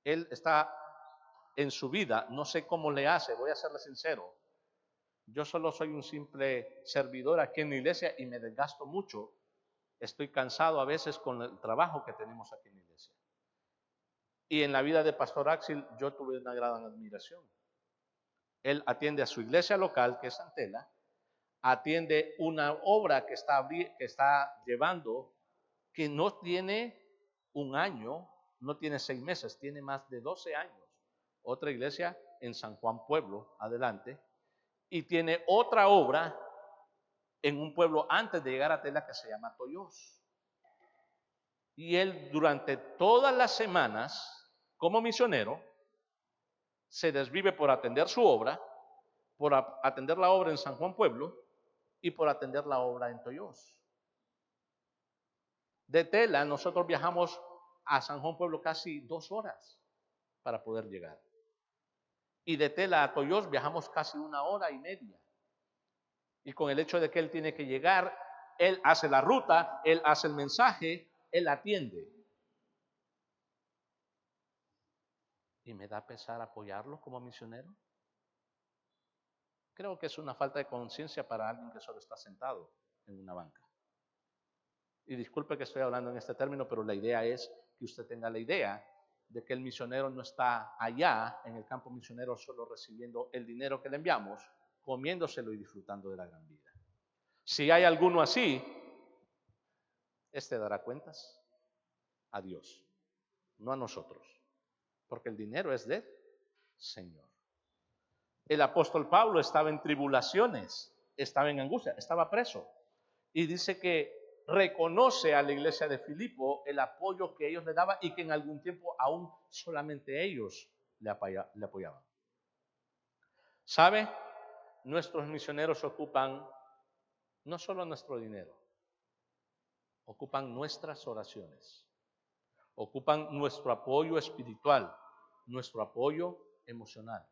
Él está en su vida, no sé cómo le hace, voy a serle sincero. Yo solo soy un simple servidor aquí en la iglesia y me desgasto mucho. Estoy cansado a veces con el trabajo que tenemos aquí en la iglesia. Y en la vida de Pastor Axel yo tuve una gran admiración. Él atiende a su iglesia local, que es Antela, atiende una obra que está llevando, que no tiene un año, no tiene 6 meses, tiene más de 12 años. Otra iglesia en San Juan Pueblo, adelante, y tiene otra obra en un pueblo antes de llegar a Tela que se llama Toyós. Y él durante todas las semanas, como misionero, se desvive por atender su obra, por atender la obra en San Juan Pueblo y por atender la obra en Toyós. De Tela nosotros viajamos a San Juan Pueblo casi 2 horas para poder llegar. Y de Tela a Toyós viajamos casi 1 hora y media. Y con el hecho de que él tiene que llegar, él hace la ruta, él hace el mensaje, él atiende. ¿Y me da pesar apoyarlo como misionero? Creo que es una falta de conciencia para alguien que solo está sentado en una banca. Y disculpe que estoy hablando en este término, pero la idea es que usted tenga la idea de que el misionero no está allá en el campo misionero solo recibiendo el dinero que le enviamos, comiéndoselo y disfrutando de la gran vida. Si hay alguno así, este dará cuentas a Dios, no a nosotros, porque el dinero es del Señor. El apóstol Pablo estaba en tribulaciones, estaba en angustia, estaba preso. Y dice que reconoce a la iglesia de Filipo el apoyo que ellos le daban y que en algún tiempo aún solamente ellos le apoyaban. ¿Sabe? Nuestros misioneros ocupan no solo nuestro dinero, ocupan nuestras oraciones, ocupan nuestro apoyo espiritual, nuestro apoyo emocional.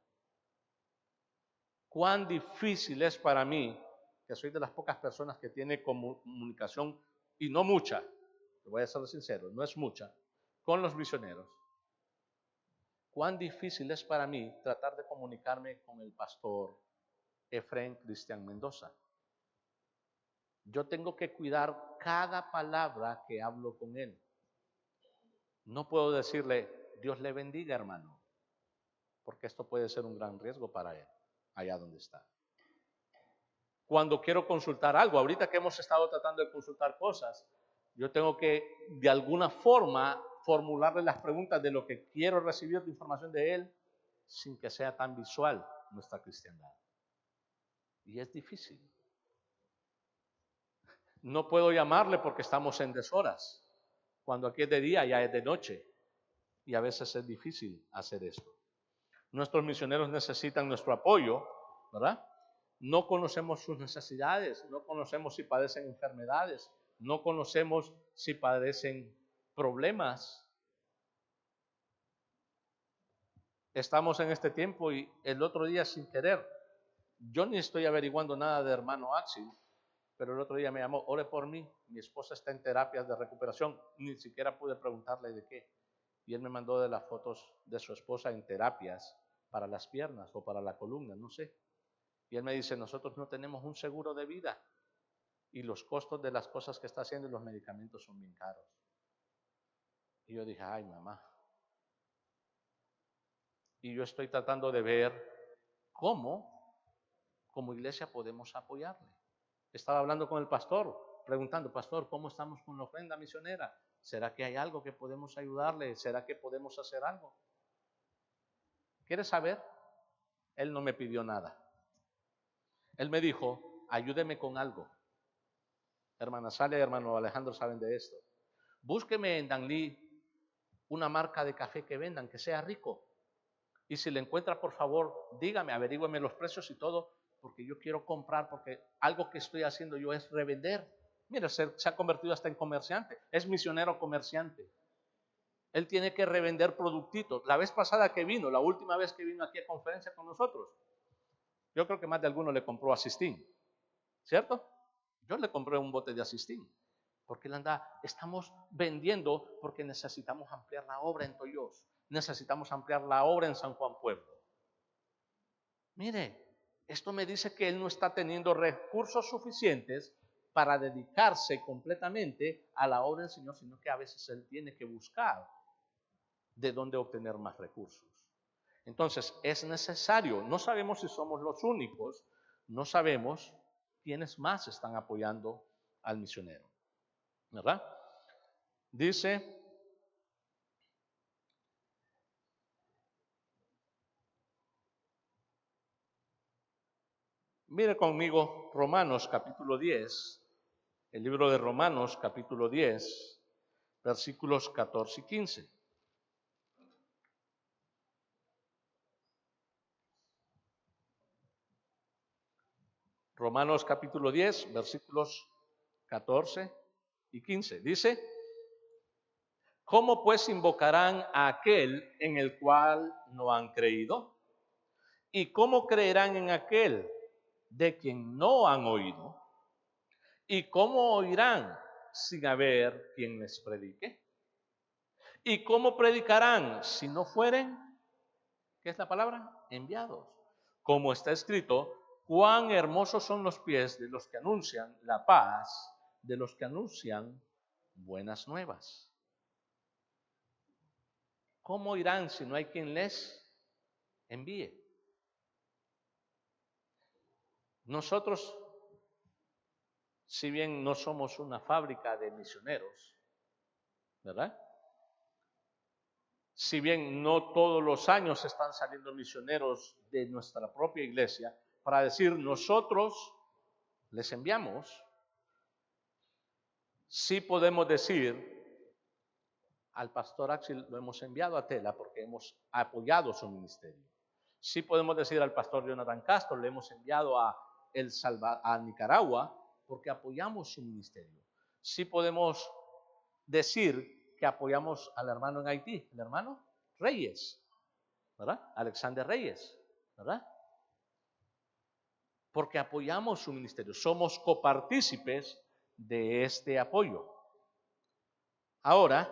Cuán difícil es para mí, que soy de las pocas personas que tiene comunicación, y no mucha, te voy a ser sincero, no es mucha, con los misioneros. Cuán difícil es para mí tratar de comunicarme con el pastor Efrén Cristian Mendoza. Yo tengo que cuidar cada palabra que hablo con él. No puedo decirle, Dios le bendiga, hermano, porque esto puede ser un gran riesgo para él, allá donde está. Cuando quiero consultar algo, ahorita que hemos estado tratando de consultar cosas, yo tengo que de alguna forma formularle las preguntas de lo que quiero recibir de información de él sin que sea tan visual nuestra cristiandad. Y es difícil. No puedo llamarle porque estamos en deshoras. Cuando aquí es de día, ya es de noche. Y a veces es difícil hacer esto. Nuestros misioneros necesitan nuestro apoyo, ¿verdad? No conocemos sus necesidades, no conocemos si padecen enfermedades, no conocemos si padecen problemas. Estamos en este tiempo y el otro día sin querer, yo ni estoy averiguando nada de hermano Axel, pero el otro día me llamó, ore por mí, mi esposa está en terapias de recuperación, ni siquiera pude preguntarle de qué. Y él me mandó de las fotos de su esposa en terapias para las piernas o para la columna, no sé. Y él me dice, nosotros no tenemos un seguro de vida y los costos de las cosas que está haciendo y los medicamentos son bien caros. Y yo dije, ay mamá, Y yo estoy tratando de ver cómo, como iglesia, podemos apoyarle. Estaba hablando con el pastor, preguntando, pastor, ¿cómo estamos con la ofrenda misionera? ¿Será que hay algo que podemos ayudarle? ¿Será que podemos hacer algo? ¿Quieres saber? Él no me pidió nada. Él me dijo, ayúdeme con algo. Hermana Salia y hermano Alejandro saben de esto. Búsqueme en Danlí una marca de café que vendan, que sea rico. Y si le encuentra, por favor, dígame, averígüeme los precios y todo, porque yo quiero comprar, porque algo que estoy haciendo yo es revender. Mira, se ha convertido hasta en comerciante, es misionero comerciante. Él tiene que revender productitos. La vez pasada que vino, la última vez que vino aquí a conferencia con nosotros, yo creo que más de alguno le compró Asistín, ¿cierto? Yo le compré un bote de Asistín, porque él anda, estamos vendiendo porque necesitamos ampliar la obra en Toyos, necesitamos ampliar la obra en San Juan Pueblo. Mire, esto me dice que él no está teniendo recursos suficientes para dedicarse completamente a la obra del Señor, sino que a veces él tiene que buscar de dónde obtener más recursos. Entonces, es necesario, no sabemos si somos los únicos, no sabemos quiénes más están apoyando al misionero, ¿verdad? Dice, mire conmigo Romanos capítulo 10, el libro de Romanos capítulo 10, versículos 14 y 15. Romanos capítulo 10, versículos 14 y 15. Dice, ¿cómo pues invocarán a aquel en el cual no han creído? ¿Y cómo creerán en aquel de quien no han oído? ¿Y cómo oirán sin haber quien les predique? ¿Y cómo predicarán si no fueren, qué es la palabra? Enviados. Como está escrito, cuán hermosos son los pies de los que anuncian la paz, de los que anuncian buenas nuevas. ¿Cómo irán si no hay quien les envíe? Nosotros, si bien no somos una fábrica de misioneros, ¿verdad? Si bien no todos los años están saliendo misioneros de nuestra propia iglesia, para decir nosotros les enviamos, sí podemos decir, al pastor Axel lo hemos enviado a Tela porque hemos apoyado su ministerio. Sí podemos decir al pastor Jonathan Castro, le hemos enviado a Nicaragua porque apoyamos su ministerio. Sí podemos decir que apoyamos al hermano en Haití, el hermano Reyes, ¿verdad? Alexander Reyes, ¿verdad? Porque apoyamos su ministerio, somos copartícipes de este apoyo. Ahora,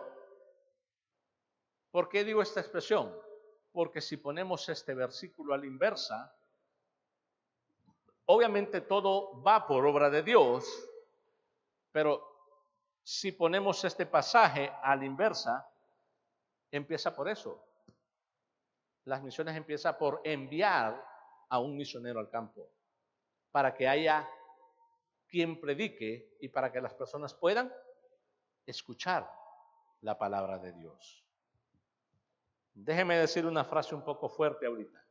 ¿por qué digo esta expresión? Porque si ponemos este versículo a la inversa, obviamente todo va por obra de Dios, pero si ponemos este pasaje a la inversa, empieza por eso. Las misiones empiezan por enviar a un misionero al campo, para que haya quien predique y para que las personas puedan escuchar la palabra de Dios. Déjeme decir una frase un poco fuerte ahorita.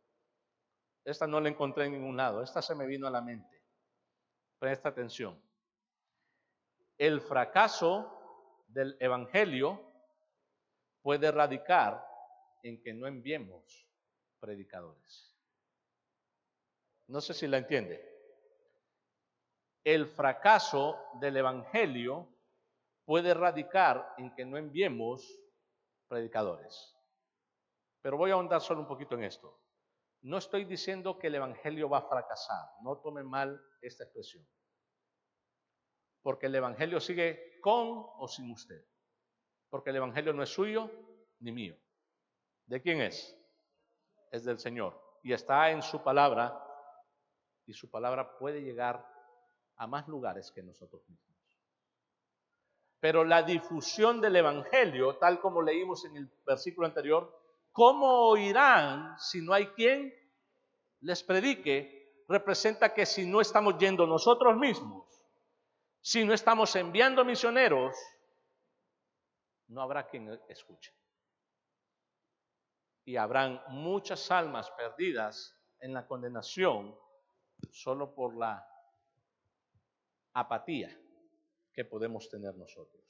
Esta no la encontré en ningún lado, esta se me vino a la mente. Presta atención. El fracaso del evangelio puede radicar en que no enviemos predicadores. No sé si la entiende. El fracaso del evangelio puede radicar en que no enviemos predicadores. Pero voy a ahondar solo un poquito en esto. No estoy diciendo que el evangelio va a fracasar, no tomen mal esta expresión. Porque el evangelio sigue con o sin usted. Porque el evangelio no es suyo ni mío. ¿De quién es? Es del Señor. Y está en su palabra, y su palabra puede llegar a más lugares que nosotros mismos. Pero la difusión del evangelio, tal como leímos en el versículo anterior, ¿Cómo oirán si no hay quien les predique? Representa que si no estamos yendo nosotros mismos, si no estamos enviando misioneros, no habrá quien escuche. Y habrán muchas almas perdidas en la condenación solo por la apatía que podemos tener nosotros.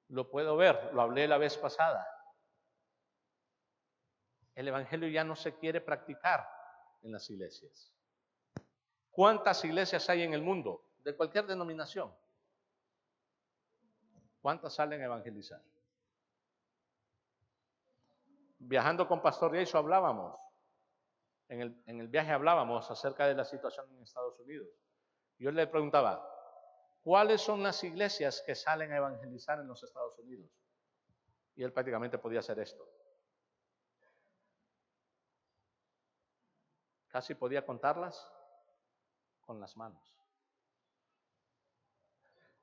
Lo puedo ver, lo hablé la vez pasada. El evangelio ya no se quiere practicar en las iglesias. ¿Cuántas iglesias hay en el mundo? De cualquier denominación. ¿Cuántas salen a evangelizar? Viajando con Pastor Yaiso hablábamos, en el viaje hablábamos acerca de la situación en Estados Unidos. Yo le preguntaba, ¿cuáles son las iglesias que salen a evangelizar en los Estados Unidos? Y él prácticamente podía hacer esto. Casi podía contarlas con las manos.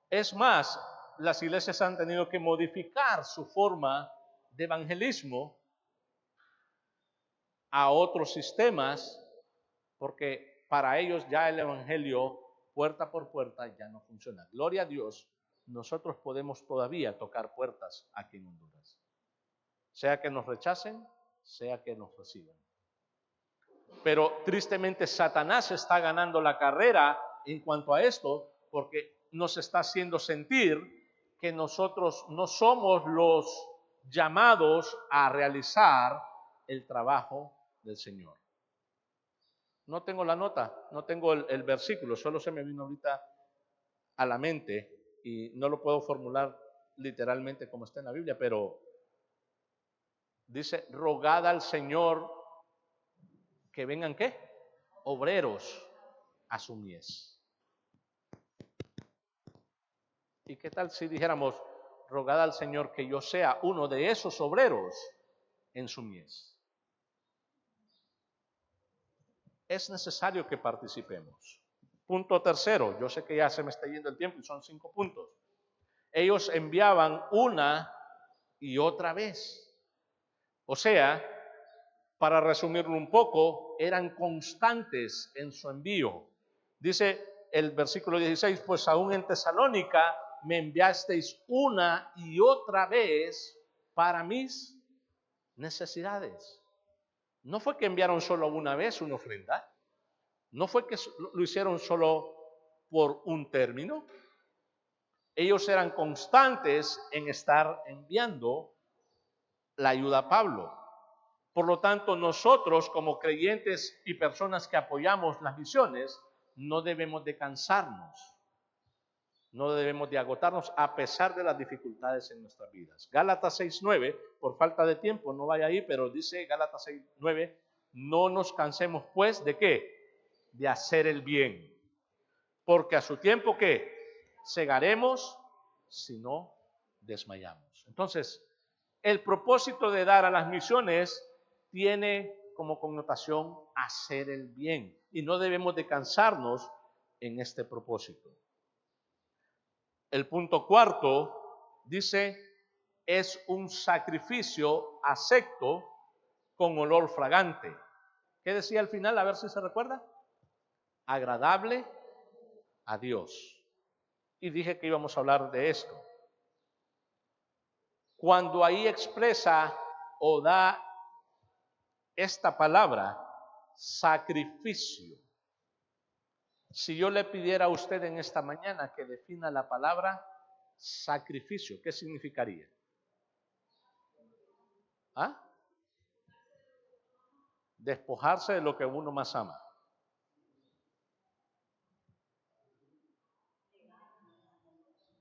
Es más, las iglesias han tenido que modificar su forma de evangelismo a otros sistemas, porque para ellos ya el evangelio puerta por puerta ya no funciona. Gloria a Dios, nosotros podemos todavía tocar puertas aquí en Honduras. Sea que nos rechacen, sea que nos reciban. Pero tristemente Satanás está ganando la carrera en cuanto a esto, porque nos está haciendo sentir que nosotros no somos los llamados a realizar el trabajo del Señor. No tengo la nota, no tengo el versículo, solo se me vino ahorita a la mente y no lo puedo formular literalmente como está en la Biblia, pero dice, rogad al Señor que vengan, ¿qué? Obreros a su mies. ¿Y qué tal si dijéramos, rogad al Señor que yo sea uno de esos obreros en su mies? Es necesario que participemos. Punto tercero, yo sé que ya se me está yendo el tiempo y son 5 puntos. Ellos enviaban una y otra vez. O sea, para resumirlo un poco, eran constantes en su envío. Dice el versículo 16, pues aún en Tesalónica me enviasteis una y otra vez para mis necesidades. No fue que enviaron solo una vez una ofrenda, no fue que lo hicieron solo por un término. Ellos eran constantes en estar enviando la ayuda a Pablo. Por lo tanto, nosotros como creyentes y personas que apoyamos las misiones, no debemos de cansarnos, no debemos de agotarnos a pesar de las dificultades en nuestras vidas. Gálatas 6:9, por falta de tiempo, no vaya ahí, pero dice Gálatas 6:9, no nos cansemos pues de ¿qué? De hacer el bien, porque a su tiempo ¿qué? Segaremos si no desmayamos. Entonces, el propósito de dar a las misiones tiene como connotación hacer el bien y no debemos de cansarnos en este propósito. El punto cuarto dice, es un sacrificio acepto con olor fragante. ¿Qué decía al final? A ver si se recuerda. Agradable a Dios. Y dije que íbamos a hablar de esto. Cuando ahí expresa o da esta palabra, sacrificio. Si yo le pidiera a usted en esta mañana que defina la palabra sacrificio, ¿qué significaría? ¿Ah? Despojarse de lo que uno más ama.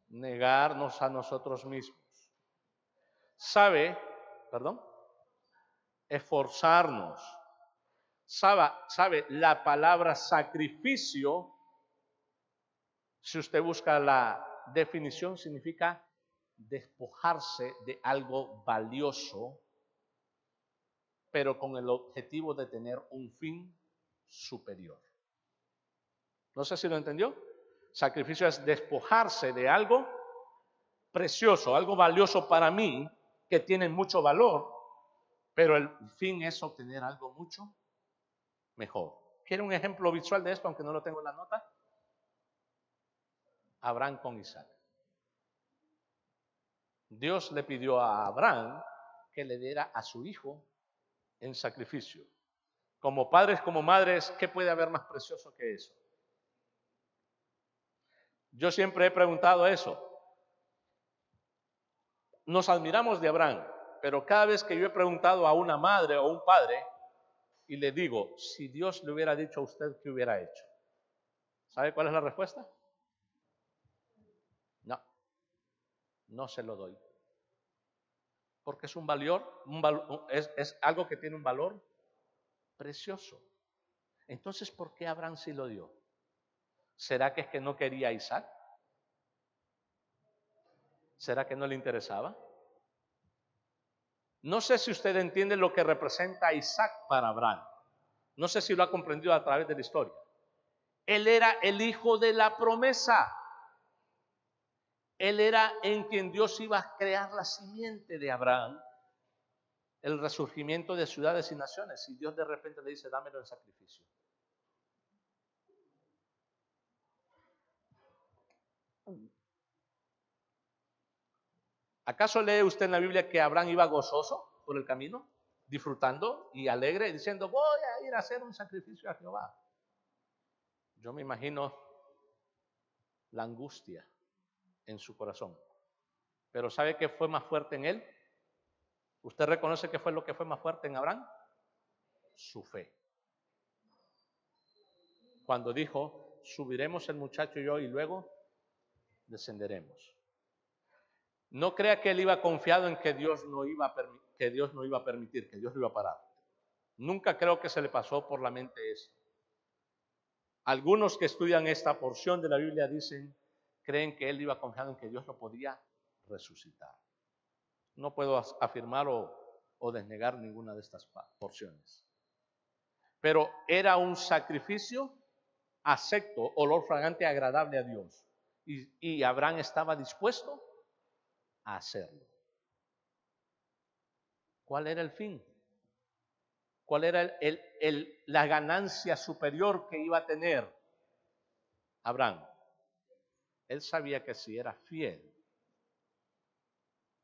Negarnos a nosotros mismos. ¿Sabe? Perdón. Esforzarnos. ¿Sabe? La palabra sacrificio, si usted busca la definición, significa despojarse de algo valioso, pero con el objetivo de tener un fin superior. No sé si lo entendió. Sacrificio es despojarse de algo precioso, algo valioso para mí, que tienen mucho valor, pero el fin es obtener algo mucho mejor. ¿Quiere un ejemplo visual de esto, aunque no lo tengo en la nota? Abraham con Isaac. Dios le pidió a Abraham que le diera a su hijo en sacrificio. Como padres, como madres, ¿qué puede haber más precioso que eso? Yo siempre he preguntado eso. Nos admiramos de Abraham, pero cada vez que yo he preguntado a una madre o un padre y le digo, si Dios le hubiera dicho a usted, ¿qué hubiera hecho? ¿Sabe cuál es la respuesta? No, no se lo doy. Porque es es algo que tiene un valor precioso. Entonces, ¿por qué Abraham sí lo dio? ¿Será que es que no quería a Isaac? ¿Será que no le interesaba? No sé si usted entiende lo que representa Isaac para Abraham. No sé si lo ha comprendido a través de la historia. Él era el hijo de la promesa. Él era en quien Dios iba a crear la simiente de Abraham, el resurgimiento de ciudades y naciones. Y Dios de repente le dice, dámelo en sacrificio. ¿Acaso lee usted en la Biblia que Abraham iba gozoso por el camino, disfrutando y alegre, diciendo, voy a ir a hacer un sacrificio a Jehová? Yo me imagino la angustia en su corazón. Pero ¿sabe qué fue más fuerte en él? ¿Usted reconoce qué fue lo que fue más fuerte en Abraham? Su fe. Cuando dijo, subiremos el muchacho y yo y luego descenderemos. No crea que él iba confiado en que Dios no iba a permitir, que Dios lo iba a parar. Nunca creo que se le pasó por la mente eso. Algunos que estudian esta porción de la Biblia creen que él iba confiado en que Dios lo podía resucitar. No puedo afirmar o desnegar ninguna de estas porciones. Pero era un sacrificio acepto, olor fragante, agradable a Dios. Y Abraham estaba dispuesto a hacerlo. ¿Cuál era el fin? ¿Cuál era la ganancia superior que iba a tener Abraham? Él sabía que si era fiel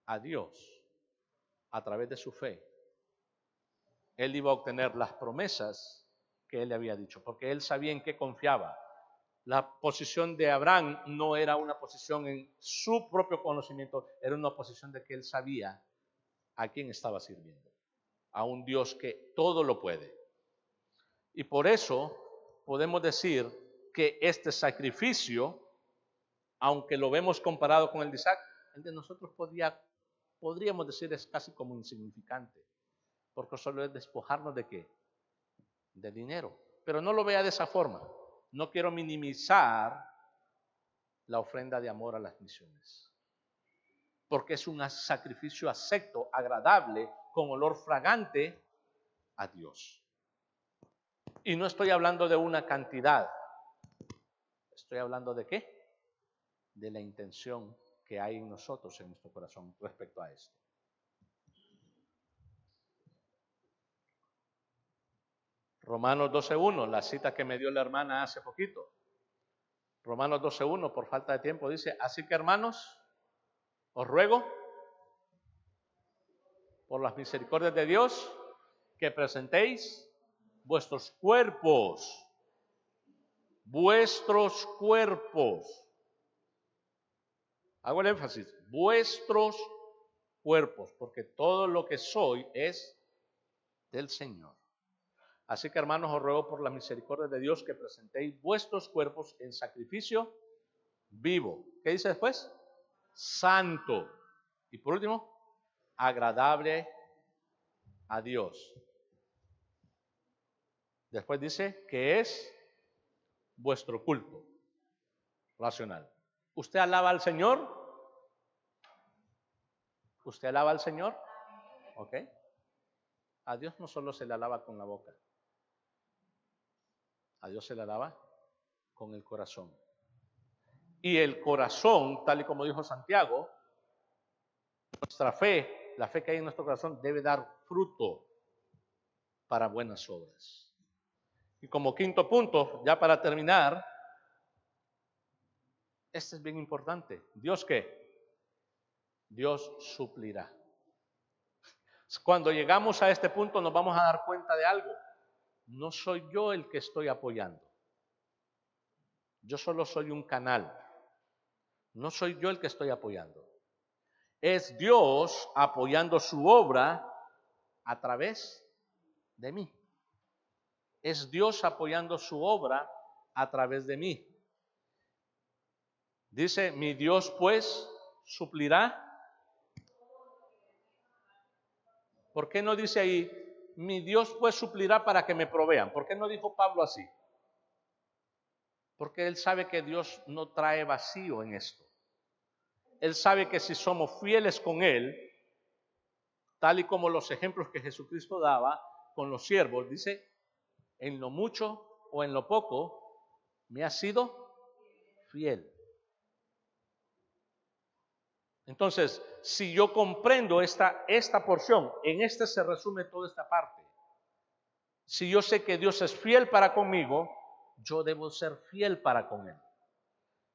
a Dios a través de su fe, él iba a obtener las promesas que él le había dicho, porque él sabía en qué confiaba. La posición de Abraham no era una posición en su propio conocimiento, era una posición de que él sabía a quién estaba sirviendo, a un Dios que todo lo puede. Y por eso podemos decir que este sacrificio, aunque lo vemos comparado con el de Isaac, el de nosotros podríamos decir es casi como insignificante, porque solo es despojarnos de ¿qué? De dinero. Pero no lo vea de esa forma. No quiero minimizar la ofrenda de amor a las misiones, porque es un sacrificio acepto, agradable, con olor fragante a Dios. Y no estoy hablando de una cantidad, estoy hablando de ¿qué? De la intención que hay en nosotros, en nuestro corazón, respecto a esto. Romanos 12:1, la cita que me dio la hermana hace poquito. Romanos 12:1, por falta de tiempo, dice, así que hermanos, os ruego, por las misericordias de Dios, que presentéis vuestros cuerpos, hago el énfasis, vuestros cuerpos, porque todo lo que soy es del Señor. Así que hermanos, os ruego por la misericordia de Dios que presentéis vuestros cuerpos en sacrificio vivo. ¿Qué dice después? Santo. Y por último, agradable a Dios. Después dice que es vuestro culto racional. ¿Usted alaba al Señor? ¿Usted alaba al Señor? ¿Ok? A Dios no solo se le alaba con la boca. A Dios se le alaba con el corazón. Y el corazón, tal y como dijo Santiago, nuestra fe la fe que hay en nuestro corazón debe dar fruto para buenas obras. Y como quinto punto, ya para terminar, este es bien importante. ¿Dios qué? Dios suplirá. Cuando llegamos a este punto nos vamos a dar cuenta de algo. No soy yo el que estoy apoyando. Yo solo soy un canal. No soy yo el que estoy apoyando. Es Dios apoyando su obra a través de mí. Es Dios apoyando su obra a través de mí. Dice, mi Dios pues suplirá. ¿Por qué no dice ahí, mi Dios pues suplirá para que me provean? ¿Por qué no dijo Pablo así? Porque él sabe que Dios no trae vacío en esto. Él sabe que si somos fieles con Él, tal y como los ejemplos que Jesucristo daba con los siervos, dice, en lo mucho o en lo poco, me ha sido fiel. Entonces, si yo comprendo esta porción, en este se resume toda esta parte. Si yo sé que Dios es fiel para conmigo, yo debo ser fiel para con Él.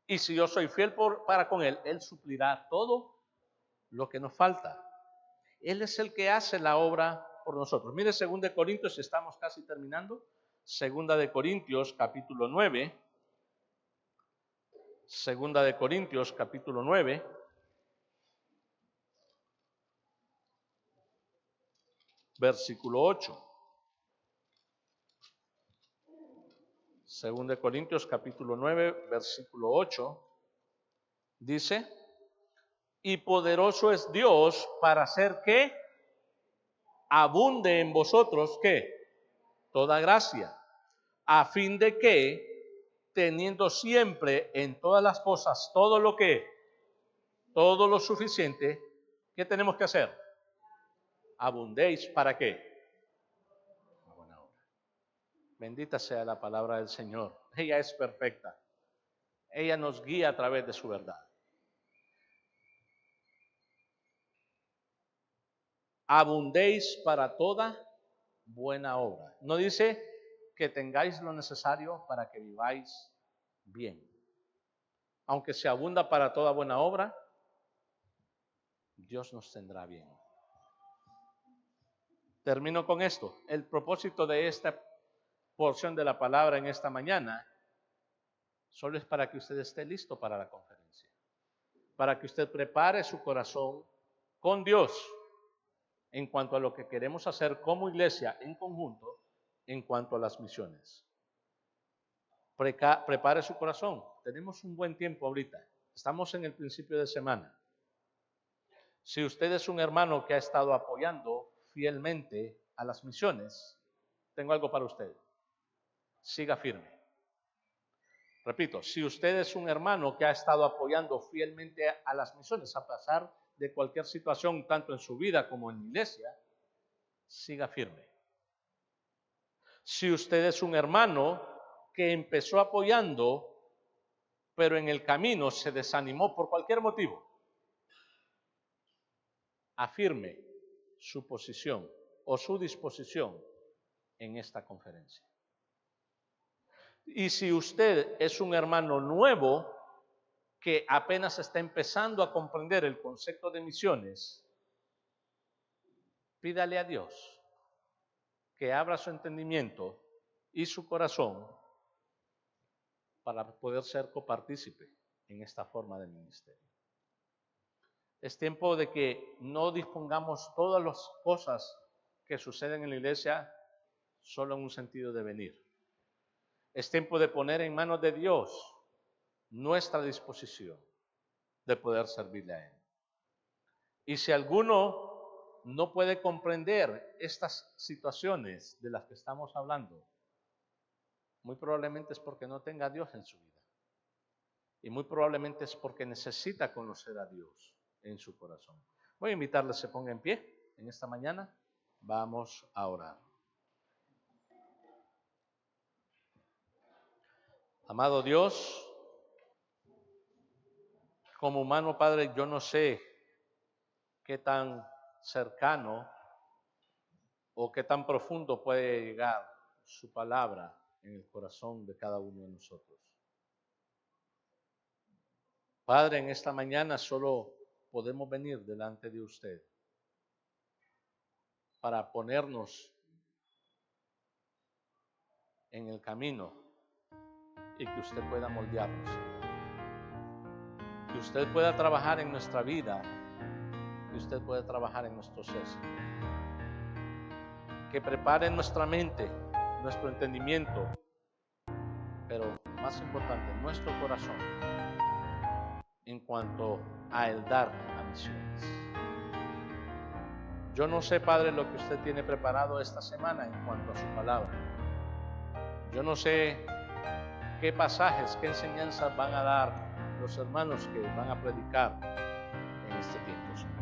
Y si yo soy fiel para con Él, Él suplirá todo lo que nos falta. Él es el que hace la obra por nosotros. Mire 2 Corintios, estamos casi terminando. 2 Corintios, capítulo 9. 2 Corintios, capítulo 9. Versículo 8. 2 Corintios, capítulo 9, versículo 8. Dice, y poderoso es Dios para hacer que abunde en vosotros, ¿qué? Toda gracia, a fin de que, teniendo siempre en todas las cosas todo lo suficiente, ¿qué tenemos que hacer? Abundéis, ¿para qué? Una buena obra. Bendita sea la palabra del Señor. Ella es perfecta. Ella nos guía a través de su verdad. Abundéis para toda buena obra. No dice que tengáis lo necesario para que viváis bien. Aunque se abunda para toda buena obra, Dios nos tendrá bien. Termino con esto. El propósito de esta porción de la palabra en esta mañana solo es para que usted esté listo para la conferencia. Para que usted prepare su corazón con Dios en cuanto a lo que queremos hacer como iglesia en conjunto en cuanto a las misiones. Prepare su corazón. Tenemos un buen tiempo ahorita. Estamos en el principio de semana. Si usted es un hermano que ha estado apoyando fielmente a las misiones, tengo algo para usted. Siga firme. Repito, si usted es un hermano que ha estado apoyando fielmente a las misiones, a pesar de cualquier situación, tanto en su vida como en la iglesia, siga firme. Si usted es un hermano que empezó apoyando, pero en el camino se desanimó por cualquier motivo, afirme su posición o su disposición en esta conferencia. Y si usted es un hermano nuevo que apenas está empezando a comprender el concepto de misiones, pídale a Dios que abra su entendimiento y su corazón para poder ser copartícipe en esta forma de ministerio. Es tiempo de que no dispongamos todas las cosas que suceden en la iglesia solo en un sentido de venir. Es tiempo de poner en manos de Dios nuestra disposición de poder servirle a Él. Y si alguno no puede comprender estas situaciones de las que estamos hablando, muy probablemente es porque no tenga a Dios en su vida. Y muy probablemente es porque necesita conocer a Dios en su corazón. Voy a invitarle a que se ponga en pie en esta mañana. Vamos a orar. Amado Dios, como humano, Padre, yo no sé qué tan cercano o qué tan profundo puede llegar su palabra en el corazón de cada uno de nosotros. Padre, en esta mañana solo podemos venir delante de usted para ponernos en el camino y que usted pueda moldearnos, que usted pueda trabajar en nuestra vida, que usted pueda trabajar en nuestro ser, que prepare nuestra mente, nuestro entendimiento, pero más importante, nuestro corazón en cuanto a el dar a misiones. Yo no sé, Padre, lo que usted tiene preparado esta semana en cuanto a su palabra. Yo no sé qué pasajes, qué enseñanzas van a dar los hermanos que van a predicar en este tiempo, Señor.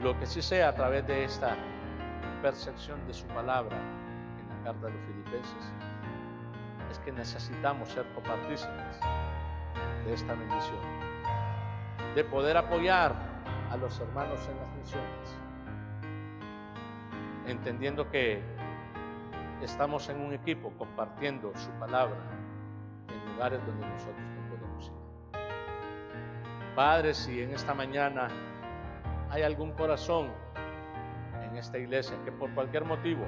Lo que sí sé a través de esta percepción de su palabra en la carta de los Filipenses es que necesitamos ser copartícipes de esta bendición, de poder apoyar a los hermanos en las misiones, entendiendo que estamos en un equipo compartiendo su palabra en lugares donde nosotros no podemos ir. Padre, si en esta mañana hay algún corazón en esta iglesia que por cualquier motivo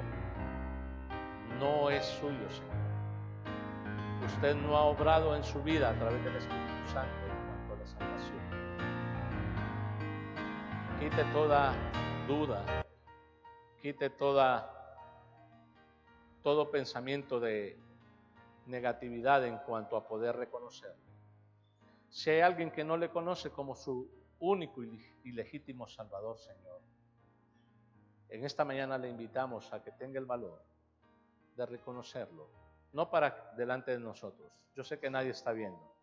no es suyo, Señor, usted no ha obrado en su vida a través del Espíritu Santo en cuanto a la salvación, quite toda duda, quite todo pensamiento de negatividad en cuanto a poder reconocerlo. Si hay alguien que no le conoce como su único y legítimo Salvador, Señor, en esta mañana le invitamos a que tenga el valor de reconocerlo, no para delante de nosotros, yo sé que nadie está viendo,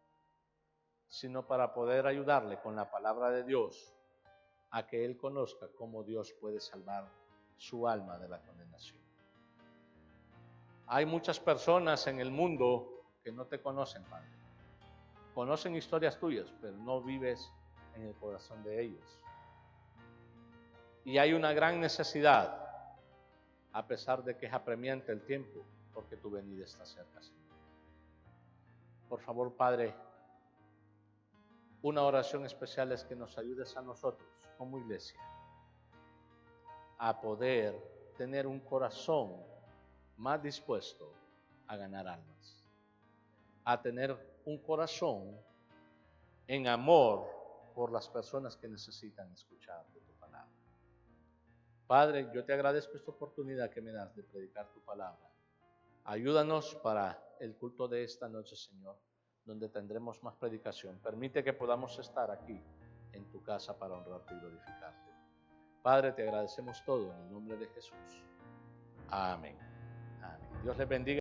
sino para poder ayudarle con la palabra de Dios a que él conozca cómo Dios puede salvar su alma de la condenación. Hay muchas personas en el mundo que no te conocen, Padre. Conocen historias tuyas, pero no vives en el corazón de ellos. Y hay una gran necesidad, a pesar de que es apremiante el tiempo, porque tu venida está cerca, Señor. Por favor, Padre, una oración especial es que nos ayudes a nosotros, como iglesia, a poder tener un corazón más dispuesto a ganar almas, a tener un corazón en amor por las personas que necesitan escuchar de tu palabra. Padre, yo te agradezco esta oportunidad que me das de predicar tu palabra. Ayúdanos para el culto de esta noche, Señor, donde tendremos más predicación. Permite que podamos estar aquí en tu casa para honrarte y glorificarte. Padre, te agradecemos todo en el nombre de Jesús. Amén. Amén. Dios les bendiga.